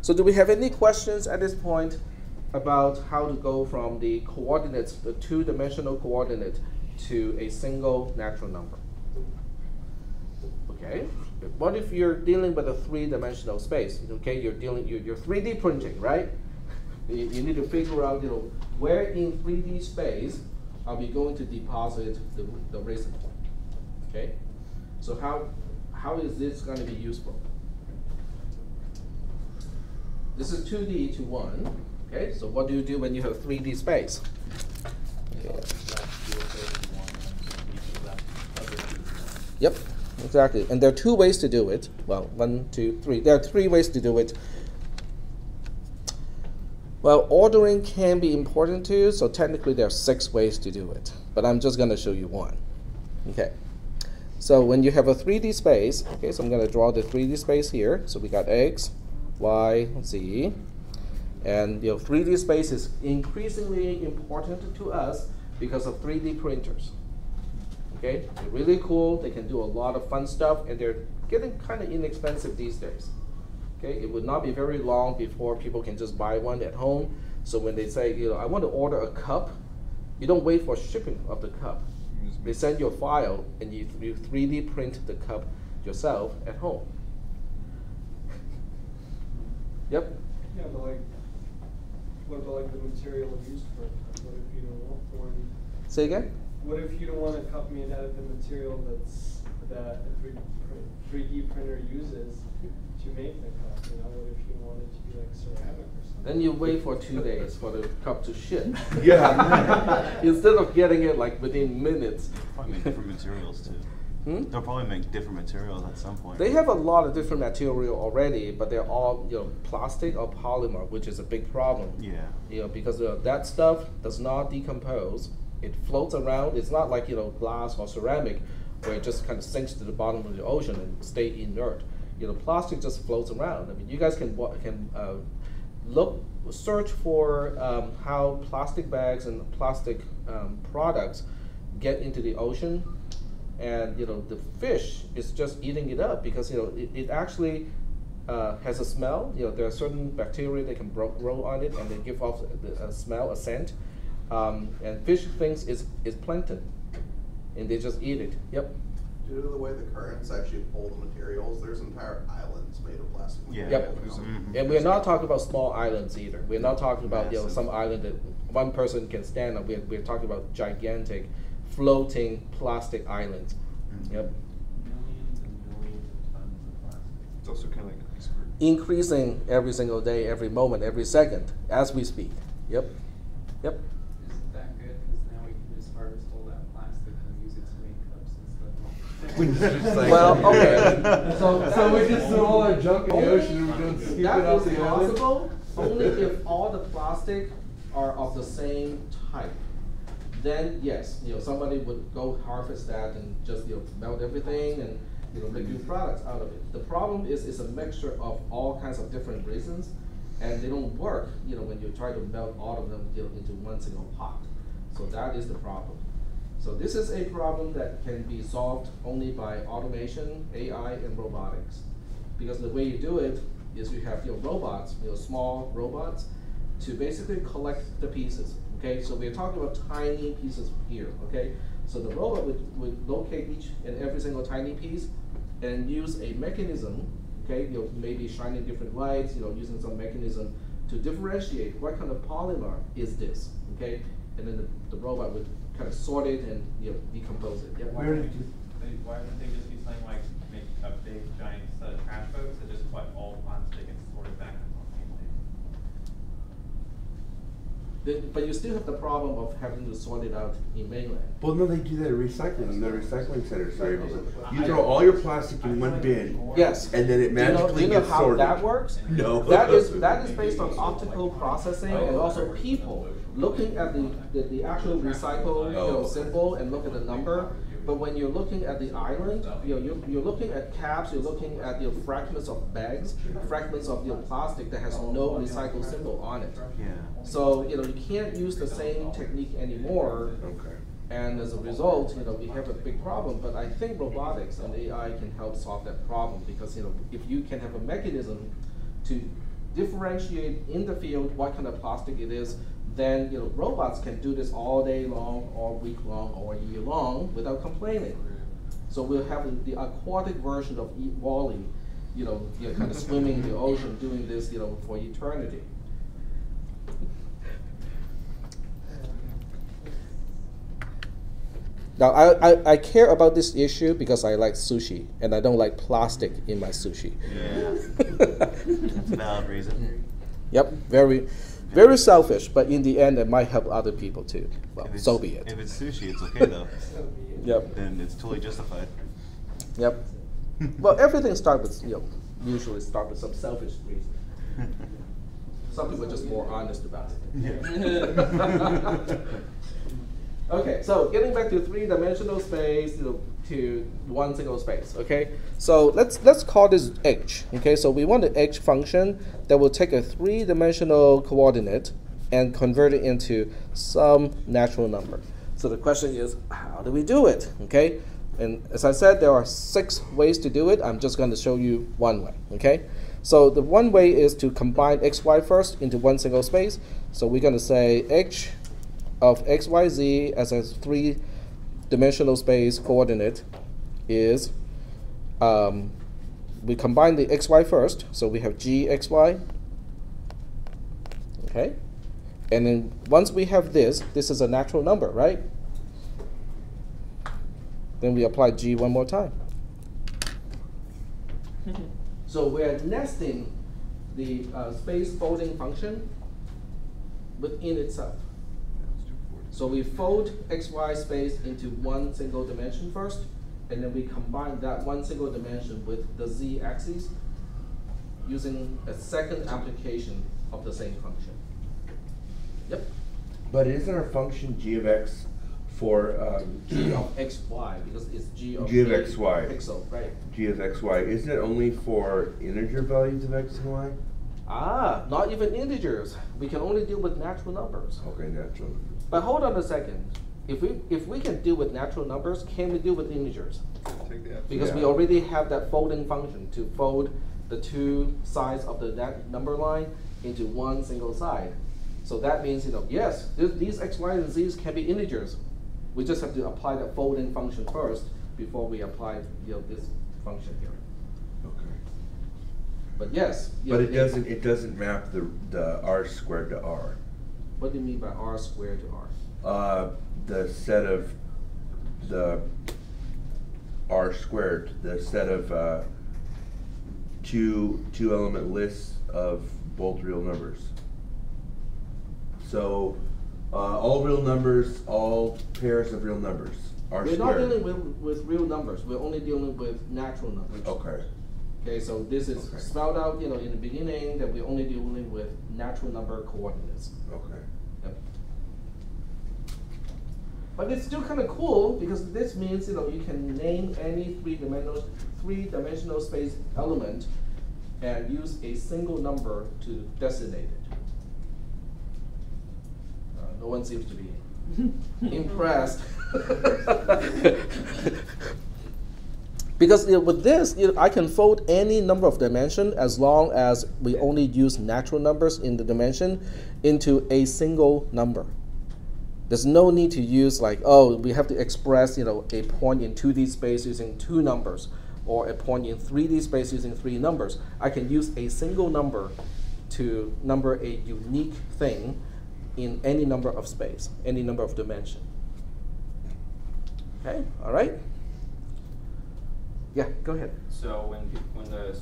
So do we have any questions at this point about how to go from the coordinates, the two-dimensional coordinate, to a single natural number? Okay. What if you're dealing with a three-dimensional space? Okay, you're 3D printing, right? You need to figure out, where in 3D space are we going to deposit the racing point? Okay. So how is this going to be useful? This is 2D to 1. Okay. So what do you do when you have 3D space? Okay. Yep. Exactly, and there are two ways to do it. Well, 1, 2, 3. There are 3 ways to do it. Well, ordering can be important too, so technically there are 6 ways to do it. But I'm just going to show you one. Okay, so when you have a 3D space, okay, so I'm going to draw the 3D space here. So we got x, y, z. And 3D space is increasingly important to us because of 3D printers. Okay, they're really cool. They can do a lot of fun stuff, and they're getting kind of inexpensive these days. Okay, it would not be very long before people can just buy one at home. So when they say, I want to order a cup, you don't wait for shipping of the cup. They send you a file, and you 3D print the cup yourself at home. Yep. Yeah, but what about the material used for it? What if you don't want one? Say again? What if you don't want a cup made out of the material that a 3D printer uses to make the cup? What if you want it to be like ceramic or something? Then you wait for 2 days for the cup to ship. Yeah. Instead of getting it like within minutes. Probably make different materials too. They'll probably make different materials at some point. They have a lot of different material already, but they're all plastic or polymer, which is a big problem. Yeah. Because that stuff does not decompose. It floats around. It's not like glass or ceramic, where it just kind of sinks to the bottom of the ocean and stay inert. Plastic just floats around. I mean, you guys can search for how plastic bags and plastic products get into the ocean, and the fish is just eating it up because it actually has a smell. There are certain bacteria that can grow on it, and they give off a smell, a scent. And fish thinks it's plankton, and they just eat it. Yep. Due to the way the currents actually pull the materials, there's entire islands made of plastic. Yeah. Yep. And we're not talking about small islands either. We're not talking about some island that one person can stand on. We're talking about gigantic, floating plastic islands. Yep. Millions and millions of tons of plastic. It's also kind of like an iceberg. Increasing every single day, every moment, every second, as we speak. Yep. Yep. Isn't that good? Because now we can just harvest all that plastic and use it to make cups and stuff. Well, okay. So we just throw all our junk in the ocean and we don't scoop it that out is the island? possible only if all the plastic are of the same type. Then yes, somebody would go harvest that and just melt everything and make new products out of it. The problem is it's a mixture of all kinds of different reasons, and they don't work when you try to melt all of them into one single pot. So that is the problem. So this is a problem that can be solved only by automation, AI, and robotics. Because the way you do it is you have robots, small robots, to basically collect the pieces. Okay, so we're talking about tiny pieces here. Okay, so the robot would locate each and every single tiny piece and use a mechanism. Okay, maybe shining different lights. Using some mechanism to differentiate what kind of polymer is this. Okay, and then the robot would kind of sort it and decompose it. Yep. Why wouldn't they just be something like make a big giant set of trash boats that just collect all plastic and sort it back into one thing? But you still have the problem of having to sort it out in mainland. Well, no, they do that at recycling. In the recycling center, sorry. You throw all your plastic in one bin. Yes. And then it magically do you know gets how sorted. that works? No. That is based on optical processing and also people looking at the actual recycle symbol and look at the number. But when you're looking at the island, you're looking at caps, you're looking at fragments of bags, fragments of plastic that has no recycle symbol on it. Yeah. So you can't use the same technique anymore. Okay. And as a result, we have a big problem. But I think robotics and AI can help solve that problem because if you can have a mechanism to differentiate in the field what kind of plastic it is, then robots can do this all day long, all week long, or year long without complaining. So we'll have the aquatic version of Wall-E, kind of swimming in the ocean, doing this, for eternity. Now, I care about this issue because I like sushi, and I don't like plastic in my sushi. Yeah. That's a valid reason. Yep, very selfish, but in the end, it might help other people too. Well, so be it. If it's sushi, it's okay though. Yep. Then it's totally justified. Yep. Well, everything starts with, usually start with some selfish reason. Some people are just more honest about it. Yeah. Okay, so getting back to three-dimensional space, to one single space. Okay, so let's call this h. Okay, so we want an h function that will take a three-dimensional coordinate and convert it into some natural number. So the question is, how do we do it? Okay, and as I said, there are 6 ways to do it. I'm just going to show you one way. Okay, so the one way is to combine x, y first into one single space. So we're going to say h of x, y, z as a three-dimensional space coordinate is, we combine the x, y first, so we have g, x, y, okay? And then once we have this is a natural number, right? Then we apply g one more time. So we're nesting the space folding function within itself. So we fold xy space into one single dimension first, and then we combine that one single dimension with the z-axis using a second application of the same function. Yep. But isn't our function g of x for G of xy, because it's g of xy. pixel, right? G of xy, isn't it only for integer values of x and y? Ah, not even integers. We can only deal with natural numbers. Okay, natural numbers. But hold on a second. If we can deal with natural numbers, can we deal with integers? Take that. Because we Yeah. already have that folding function to fold the two sides of the number line into one single side. So that means, yes, these x, y, and z's can be integers. We just have to apply that folding function first before we apply this function here. Okay. But yes. But it doesn't map the r squared to r. What do you mean by r squared to r? The set of the r squared, the set of two element lists of both real numbers. So all real numbers, all pairs of real numbers are We're squared. not dealing with real numbers. We're only dealing with natural numbers. Okay. Okay, so this is Okay. spelled out, in the beginning that we're only dealing with natural number coordinates. Okay. Yep. But it's still kind of cool because this means you can name any three-dimensional space element and use a single number to designate it. No one seems to be impressed. Because with this, I can fold any number of dimension as long as we only use natural numbers in the dimension into a single number. There's no need to use we have to express a point in 2D space using 2 numbers, or a point in 3D space using 3 numbers. I can use a single number to number a unique thing in any number of space, any number of dimension. Okay, all right? Yeah, go ahead. So when the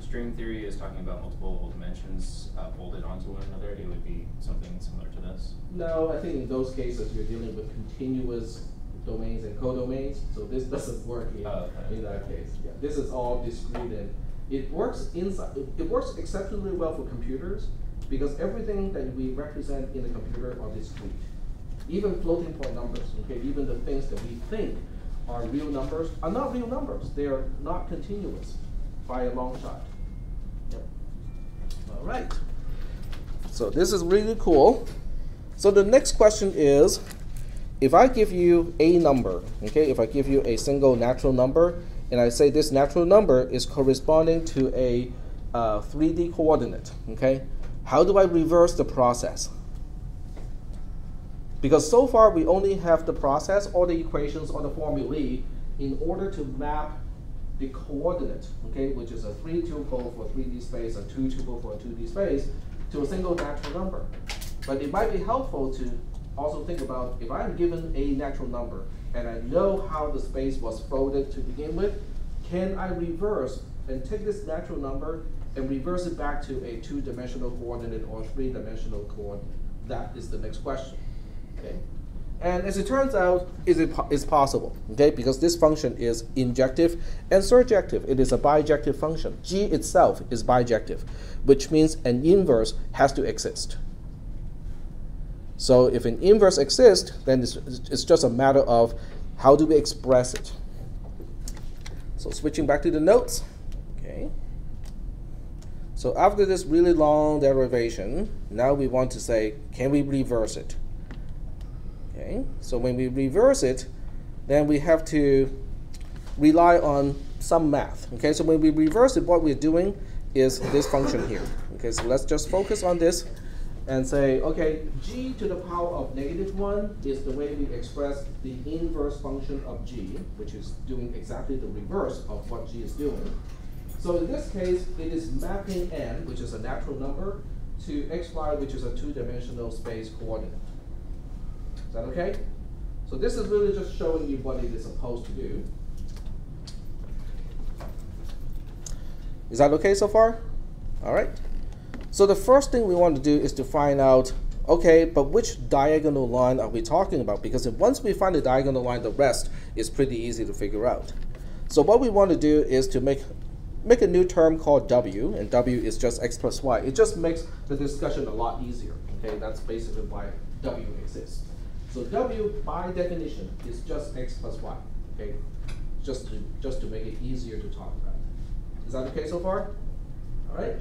string theory is talking about multiple dimensions folded onto one another, it would be something similar to this. No, I think in those cases you're dealing with continuous domains and codomains, so this doesn't work in that case. Yeah, this is all discrete, and it works inside. It works exceptionally well for computers because everything that we represent in the computer are discrete. Even floating point numbers, okay, even the things that we think are real numbers are not real numbers. They are not continuous by a long shot. Yep. All right. So this is really cool. So the next question is, if I give you a number, okay, if I give you a single natural number, and I say this natural number is corresponding to a 3D coordinate, okay, how do I reverse the process? Because so far we only have the process or the equations or the formulae in order to map the coordinate, okay, which is a 3 tuple for 3D space, a 2 tuple for a 2D space, to a single natural number. But it might be helpful to also think about, if I'm given a natural number and I know how the space was folded to begin with, can I reverse and take this natural number and reverse it back to a 2-dimensional coordinate or 3-dimensional coordinate? That is the next question. Okay. And as it turns out, it's possible, okay, because this function is injective and surjective. It is a bijective function. G itself is bijective, which means an inverse has to exist. So if an inverse exists, then it's just a matter of how do we express it. So switching back to the notes, okay. So after this really long derivation, now we want to say, can we reverse it? Okay, so when we reverse it, then we have to rely on some math. Okay, so when we reverse it, what we're doing is this function here. Okay, so let's just focus on this and say, okay, g to the power of -1 is the way we express the inverse function of g, which is doing exactly the reverse of what g is doing. So in this case, it is mapping n, which is a natural number, to xy, which is a 2-dimensional space coordinate. Is that okay? So this is really just showing you what it is supposed to do. Is that okay so far? All right. So the first thing we want to do is to find out, okay, but which diagonal line are we talking about? Because once we find the diagonal line, the rest is pretty easy to figure out. So what we want to do is to make a new term called w, and w is just x plus y. It just makes the discussion a lot easier. Okay, that's basically why w exists. So w, by definition, is just x plus y, okay? Just to make it easier to talk about. Is that okay so far? All right.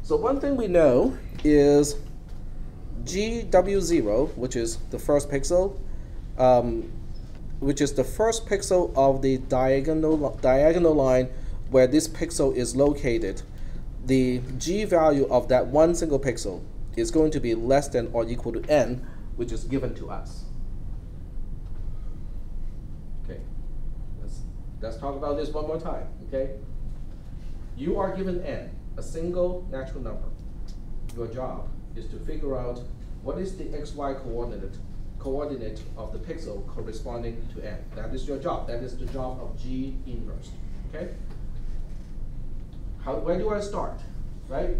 So one thing we know is GW0, which is the first pixel, of the diagonal line where this pixel is located. The G value of that one single pixel is going to be less than or equal to n, which is given to us. Okay, let's talk about this one more time, okay? You are given n, a single natural number. Your job is to figure out what is the xy coordinate of the pixel corresponding to n. That is your job. That is the job of G inverse, okay? Where do I start, right?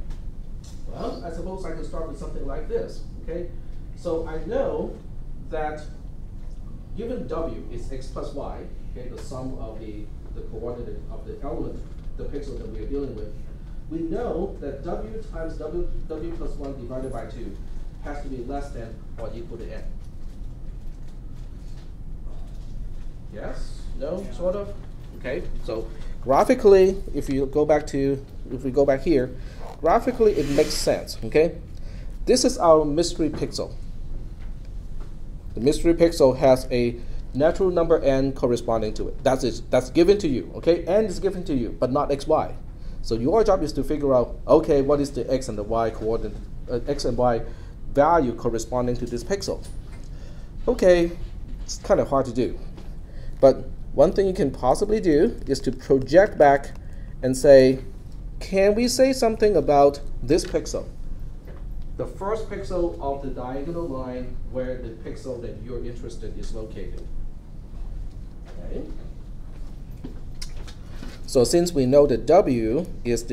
Well, I suppose I can start with something like this, okay? So I know that given w is x plus y, okay, the sum of the coordinate of the element, the pixel that we are dealing with, we know that w times w plus 1 divided by 2 has to be less than or equal to n. Yes? No? Yeah. Sort of? Okay, so graphically, if we go back here, graphically it makes sense, okay? This is our mystery pixel. The mystery pixel has a natural number n corresponding to it. That's given to you, okay? N is given to you, but not xy. So your job is to figure out, okay, what is the x and the y coordinate, x and y value corresponding to this pixel? Okay, it's kind of hard to do. But one thing you can possibly do is to project back and say, can we say something about this pixel? The first pixel of the diagonal line where the pixel that you're interested in is located. Okay. So since we know that w is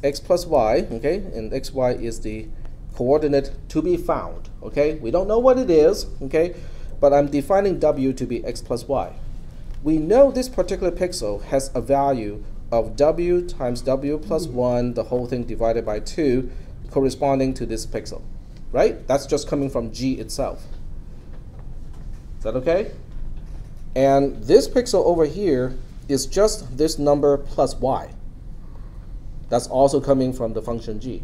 x plus y, okay, and xy is the coordinate to be found, okay? We don't know what it is, okay, but I'm defining w to be x plus y. We know this particular pixel has a value of w times w plus 1, the whole thing divided by 2, corresponding to this pixel, right? That's just coming from G itself. Is that okay? And this pixel over here is just this number plus y. That's also coming from the function G.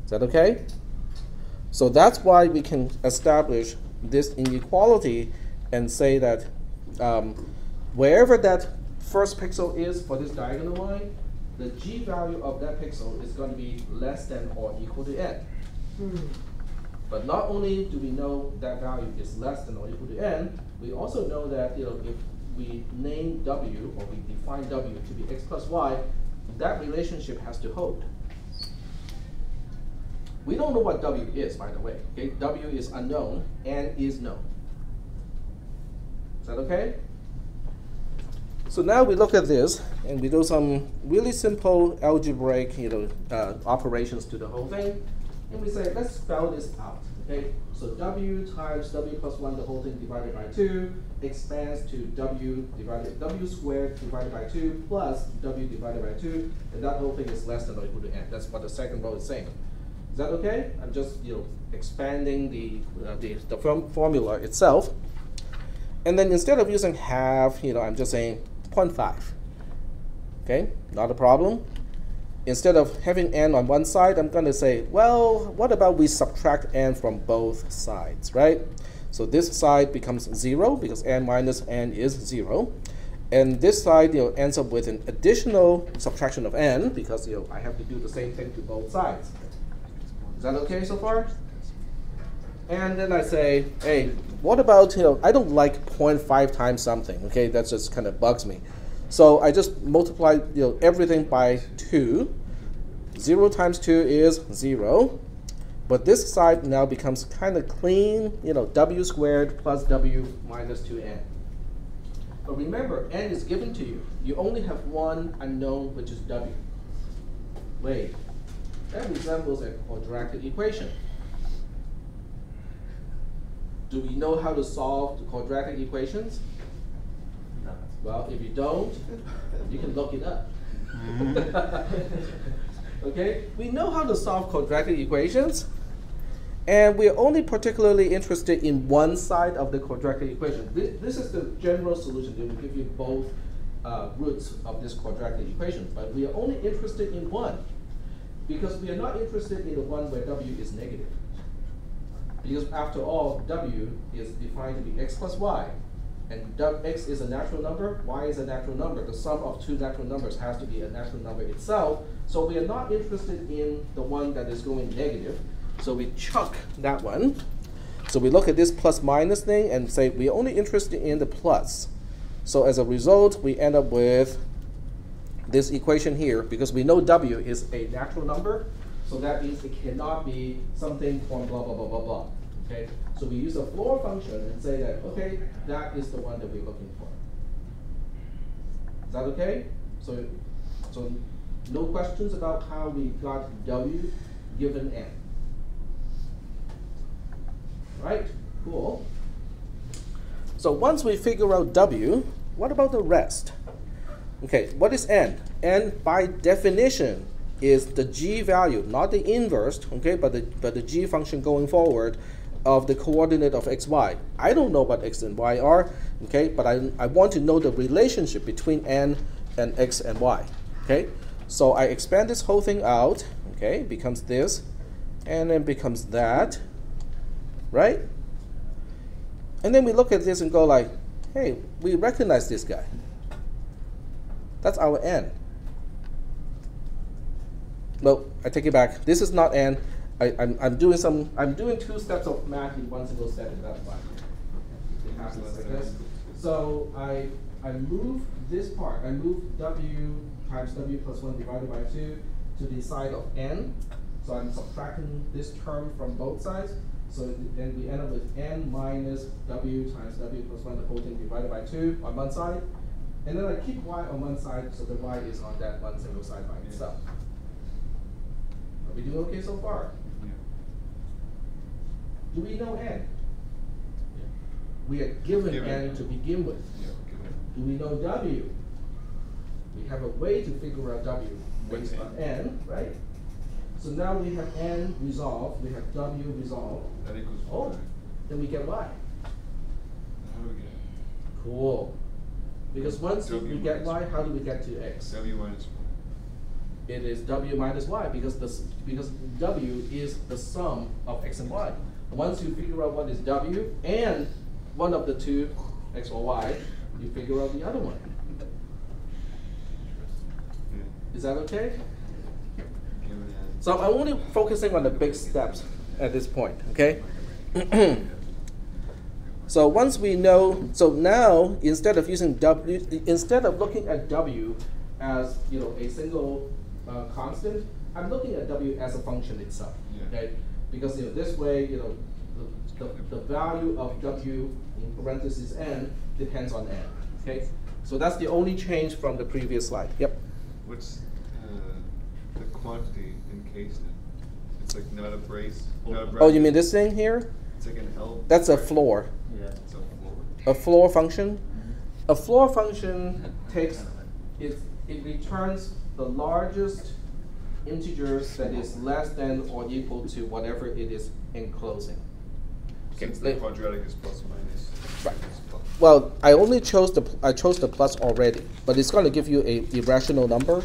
Is that okay? So that's why we can establish this inequality and say that wherever that first pixel is for this diagonal line, the G value of that pixel is going to be less than or equal to n. But not only do we know that value is less than or equal to n, we also know that if we name w, or we define w to be x plus y, that relationship has to hold. We don't know what w is, by the way. Okay? W is unknown, n is known. Is that okay? So now we look at this, and we do some really simple algebraic operations to the whole thing. And we say, let's spell this out. Okay? So w times w plus 1, the whole thing divided by 2, expands to w squared divided by 2 plus w divided by 2, and that whole thing is less than or equal to n. That's what the second row is saying. Is that okay? I'm just expanding the formula itself. And then instead of using half, I'm just saying 0.5. Okay, not a problem. Instead of having n on one side, I'm going to say, well, what about we subtract n from both sides, right? So this side becomes 0 because n minus n is 0. And this side ends up with an additional subtraction of n because I have to do the same thing to both sides. Is that okay so far? And then I say, hey, what about, I don't like 0.5 times something, okay? That just kind of bugs me. So I just multiply everything by 2. 0 times 2 is 0. But this side now becomes kind of clean, w squared plus w minus 2n. But remember, n is given to you. You only have one unknown, which is w. Wait, that resembles a quadratic equation. Do we know how to solve the quadratic equations? No. Well, if you don't, you can look it up. Okay, we know how to solve quadratic equations, and we're only particularly interested in one side of the quadratic equation. This is the general solution. It will give you both roots of this quadratic equation, but we are only interested in one, because we are not interested in the one where w is negative. Because after all, w is defined to be x plus y, and x is a natural number, y is a natural number. The sum of two natural numbers has to be a natural number itself. So we are not interested in the one that is going negative. So we chuck that one. So we look at this plus minus thing and say we're only interested in the plus. So as a result, we end up with this equation here, because we know w is a natural number. So that means it cannot be something from blah, blah, blah, blah, blah. Okay? So we use a floor function and say that, okay, that is the one that we're looking for. Is that okay? So no questions about how we got w given n. Right? Cool. So once we figure out w, what about the rest? Okay, what is n? N, by definition, is the g value, not the inverse, okay, but the g function going forward of the coordinate of x, y. I don't know what x and y are, okay, but I want to know the relationship between n and x and y, okay? So I expand this whole thing out, okay, becomes this, and then becomes that, right? And then we look at this and go like, hey, we recognize this guy. That's our n. Well, I take it back. This is not n. I'm doing two steps of math in one single step, and that's why it happens like this. So I move this part. I move w times w plus 1 divided by 2 to the side of n. So I'm subtracting this term from both sides. So then we end up with n minus w times w plus 1, the whole thing divided by 2 on one side. And then I keep y on one side, so the y is on that one single side by itself. Are we doing okay so far? Yeah. Do we know n? We are given n to begin with. Yeah, okay. Do we know w? We have a way to figure out w based on n, right? So now we have n resolved, we have w resolved. That equals Oh, 4. then we get y. How do we get it? Cool. Because once W we get y, minus how do we get to x? W minus 4. It is w minus y because because w is the sum of x and y. Once you figure out what is w and one of the two, x or y, you figure out the other one. Yeah. Is that okay? Given n. So I'm only focusing on the big steps at this point, okay? So once we know, so now instead of using w, instead of looking at w as a single constant, I'm looking at w as a function itself, Yeah. okay? Because this way, the value of w in parentheses n depends on n, okay? So that's the only change from the previous slide. Yep. What's the quantity encased in? It's like not a brace, not a bracket. Oh, you mean this thing here? It's like an L. That's a floor. Yeah. It's a floor. A floor function. A floor function takes it returns the largest integer that is less than or equal to whatever it is enclosing. Since the quadratic is plus minus. Right. It's plus. Well, I only chose the plus already, but it's going to give you a irrational number.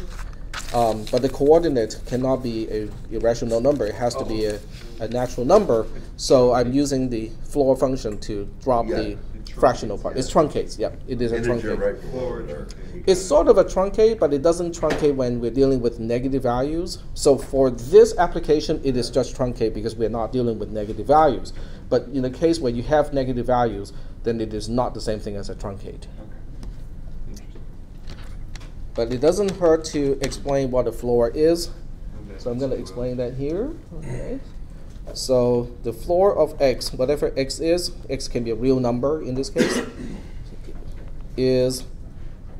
But the coordinate cannot be a irrational number. It has to be a natural number. So I'm using the floor function to drop Yeah. the fractional part. It's truncates. Yeah, it is a Integer truncate. right Floor below. truncate. It's sort of a truncate, but it doesn't truncate when we're dealing with negative values. So for this application, it is just truncate because we're not dealing with negative values. But in the case where you have negative values, then it is not the same thing as a truncate. Okay. Interesting. But it doesn't hurt to explain what a floor is. Okay. So I'm going to explain that here. Okay. So the floor of x, whatever x is, x can be a real number in this case, is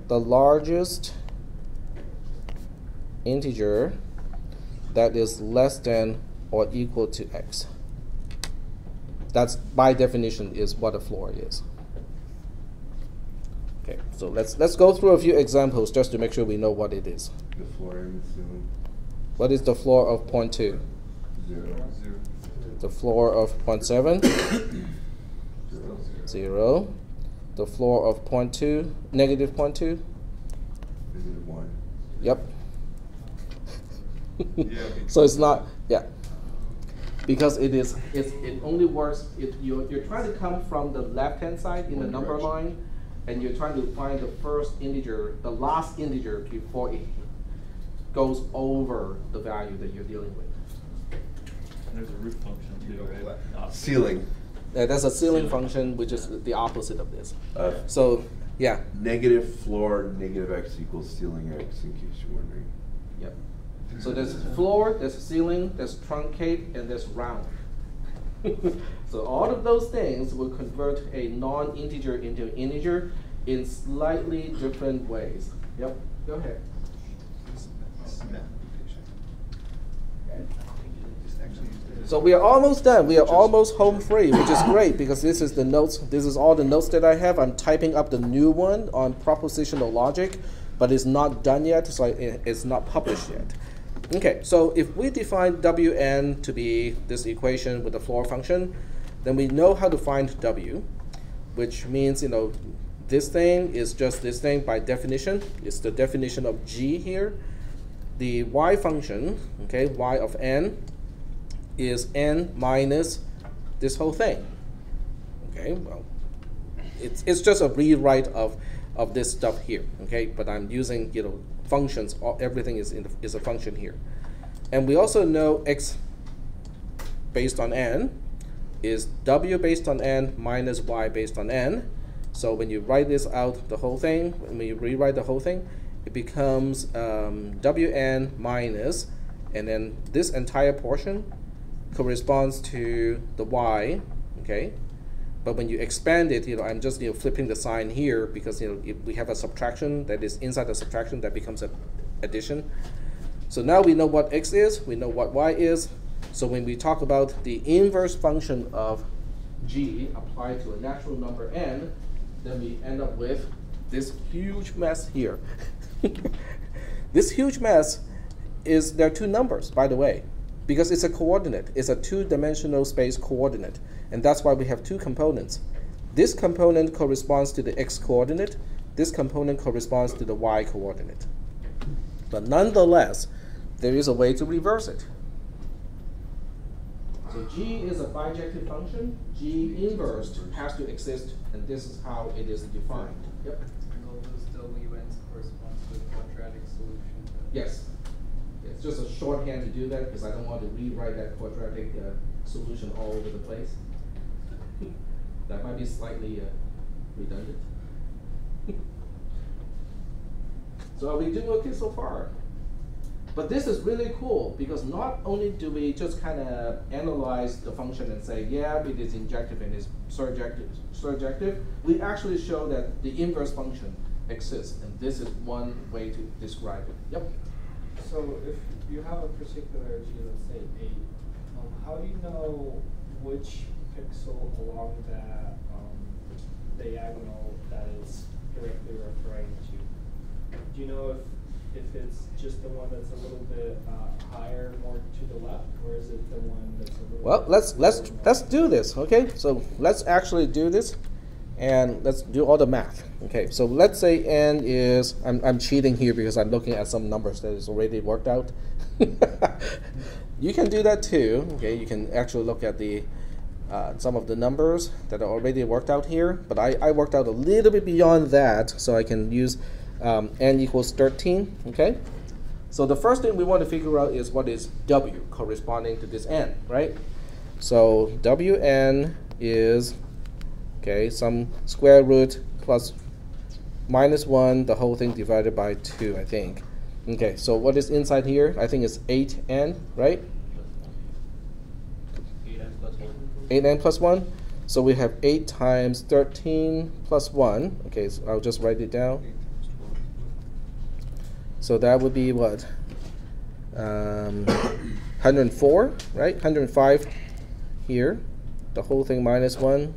the largest integer that is less than or equal to x. That's by definition is what a floor is. Okay, so let's go through a few examples just to make sure we know what it is. The floor and the ceiling. What is the floor of 0.2? 0. 0. The floor of 0.7? 0. 0. The floor of 0.2, negative 0.2? Negative 1. Yep. Yeah. So it's not, yeah. Because it only works if you're trying to come from the left-hand side in the One number direction. line, and you're trying to find the first integer, the last integer before it goes over the value that you're dealing with. And there's a root function too, right? Ceiling. That's a ceiling function, which is the opposite of this. So, yeah. Negative floor, negative x equals ceiling x, in case you're wondering. Yep. So there's floor, there's ceiling, there's truncate, and there's round. So all of those things will convert a non-integer into an integer in slightly different ways. Yep, go ahead. So we are almost done. We are almost home free, which is great because this is the notes. This is all the notes that I have. I'm typing up the new one on propositional logic, but it's not done yet, so it's not published yet. Okay, so if we define Wn to be this equation with the floor function, then we know how to find W, which means, this thing is just this thing by definition. It's the definition of G here. The Y function, okay, Y of n, is n minus this whole thing. Okay, well, it's just a rewrite of this stuff here. Okay, but I'm using functions. Everything is a function here, and we also know x based on n is w based on n minus y based on n. So when you write this out, the whole thing, when you rewrite the whole thing, it becomes wn minus, and then this entire portion corresponds to the y, okay, But when you expand it, I'm just flipping the sign here because if we have a subtraction that is inside the subtraction, that becomes an addition. So now we know what x is, we know what y is. So when we talk about the inverse function of g applied to a natural number n, then we end up with this huge mess here. This huge mess there are two numbers, by the way, because it's a coordinate. It's a two-dimensional space coordinate. And that's why we have two components. This component corresponds to the x coordinate. This component corresponds to the y coordinate. But nonetheless, there is a way to reverse it. So g is a bijective function. G inverse has to exist, and this is how it is defined. Yep. And all those WNs corresponds to the quadratic solution. Yes. It's just a shorthand to do that because I don't want to rewrite that quadratic solution all over the place. That might be slightly redundant. So are we doing okay so far? But this is really cool because not only do we just kind of analyze the function and say, yeah, it is injective and it's surjective, we actually show that the inverse function exists, and this is one way to describe it. Yep. So if you have a particular G, let's say 8, how do you know which pixel along that diagonal that it's directly referring to? Do you know if it's just the one that's a little bit higher, more to the left, or is it the one that's a little? Well, let's do this. Okay, so let's actually do this, and let's do all the math. Okay, so let's say n is I'm cheating here because I'm looking at some numbers that is already worked out. You can do that too. Okay, you can actually look at the some of the numbers that are already worked out here, but I worked out a little bit beyond that, so I can use n equals 13. Okay, so the first thing we want to figure out is what is w corresponding to this n, right? So wn is some square root plus minus 1, the whole thing divided by 2, I think. Okay, so what is inside here? I think it's 8n, right? 8n plus 1. 8n plus 1. So we have 8 times 13 plus 1. Okay, so I'll just write it down. So that would be what? 104, right? 105 here. The whole thing minus 1.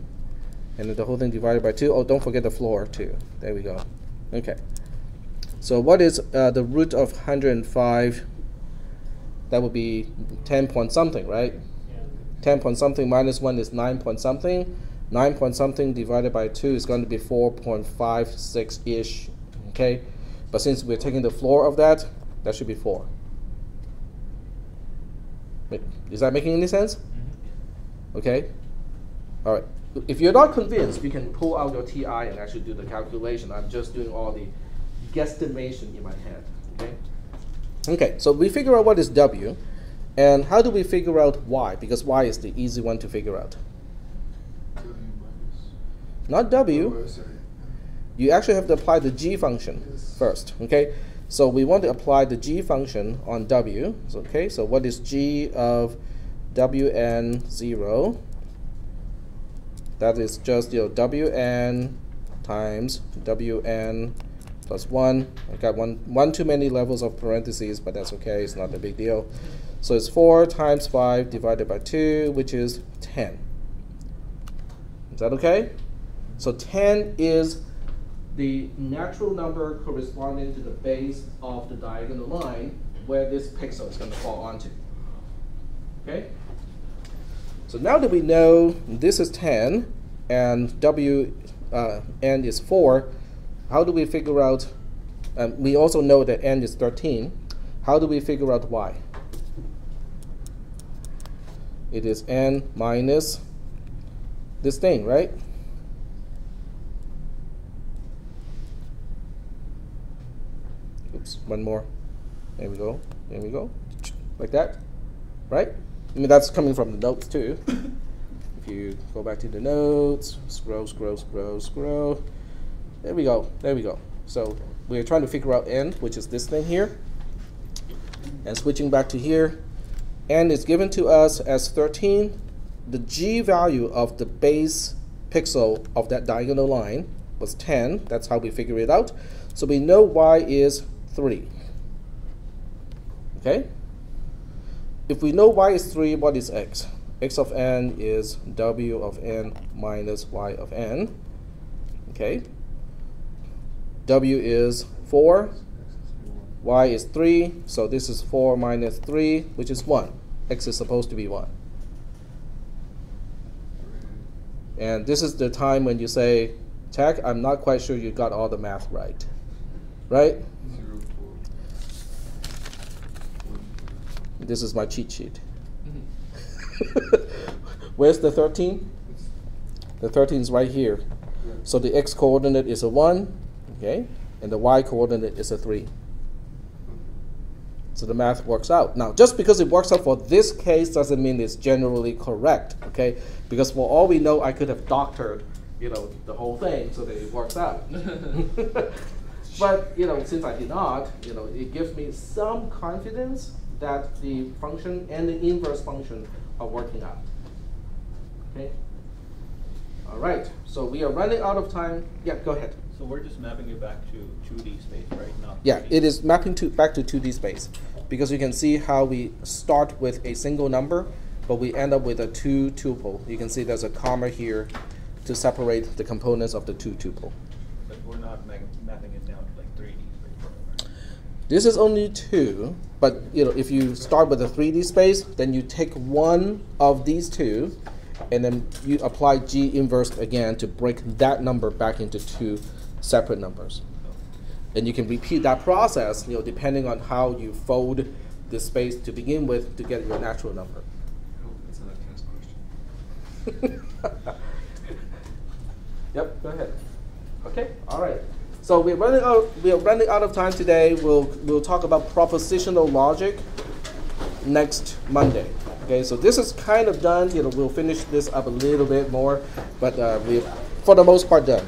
And then the whole thing divided by 2. Oh, don't forget the floor too. There we go. Okay. So what is the root of 105? That would be 10 point something, right? Yeah. 10 point something minus 1 is 9 point something. 9 point something divided by 2 is going to be 4.56-ish. Okay? But since we're taking the floor of that, that should be 4. Is that making any sense? Mm-hmm. Okay? All right. If you're not convinced, you can pull out your TI and actually do the calculation. I'm just doing all the guesstimation in my head. Okay? Okay, so we figure out what is W, and how do we figure out Y? Because Y is the easy one to figure out. Not W. You actually have to apply the G function first. Okay? So we want to apply the G function on W. So, okay, so what is G of Wn0? That is just Wn times Wn plus 1. I got one too many levels of parentheses, but that's okay. It's not a big deal. So it's 4 times 5 divided by 2, which is 10. Is that okay? So 10 is the natural number corresponding to the base of the diagonal line where this pixel is going to fall onto. Okay? So now that we know this is 10 and Wn is 4, how do we figure out, we also know that n is 13, how do we figure out y? It is n minus this thing, right? Oops, one more. There we go. There we go. Like that, right? I mean, that's coming from the notes too. If you go back to the notes, scroll, scroll, scroll, scroll. There we go. There we go. So we're trying to figure out n, which is this thing here. And switching back to here, n is given to us as 13. The g value of the base pixel of that diagonal line was 10. That's how we figure it out. So we know y is 3. Okay? If we know y is 3, what is x? X of n is w of n minus y of n. Okay? W is 4. Y is 3. So this is 4 minus 3, which is 1. X is supposed to be 1. And this is the time when you say, Tech, I'm not quite sure you got all the math right. Right? 0, 4, 1. This is my cheat sheet. Where's the 13? The 13 is right here. So the x coordinate is a 1, okay, and the y coordinate is a 3. So the math works out. Now, just because it works out for this case doesn't mean it's generally correct, okay? Because for all we know, I could have doctored, the whole thing so that it works out. But, since I did not, it gives me some confidence that the function and the inverse function are working out. Okay? All right, so we are running out of time. Yeah, go ahead. So we're just mapping it back to 2D space, right? Not Yeah, 3D. it is mapping back to 2D space because you can see how we start with a single number, but we end up with a 2 tuple. You can see there's a comma here to separate the components of the 2 tuple. But we're not mapping it down to like 3D space. Right? This is only 2, but if you start with a 3D space, then you take one of these two, and then you apply G inverse again to break that number back into 2 separate numbers. And you can repeat that process, depending on how you fold the space to begin with to get your natural number. Oh, that's not a test question. Yep, go ahead. Okay, all right. So we are running out of time today. We'll talk about propositional logic next Monday. Okay, so this is kind of done. We'll finish this up a little bit more, but we're for the most part done.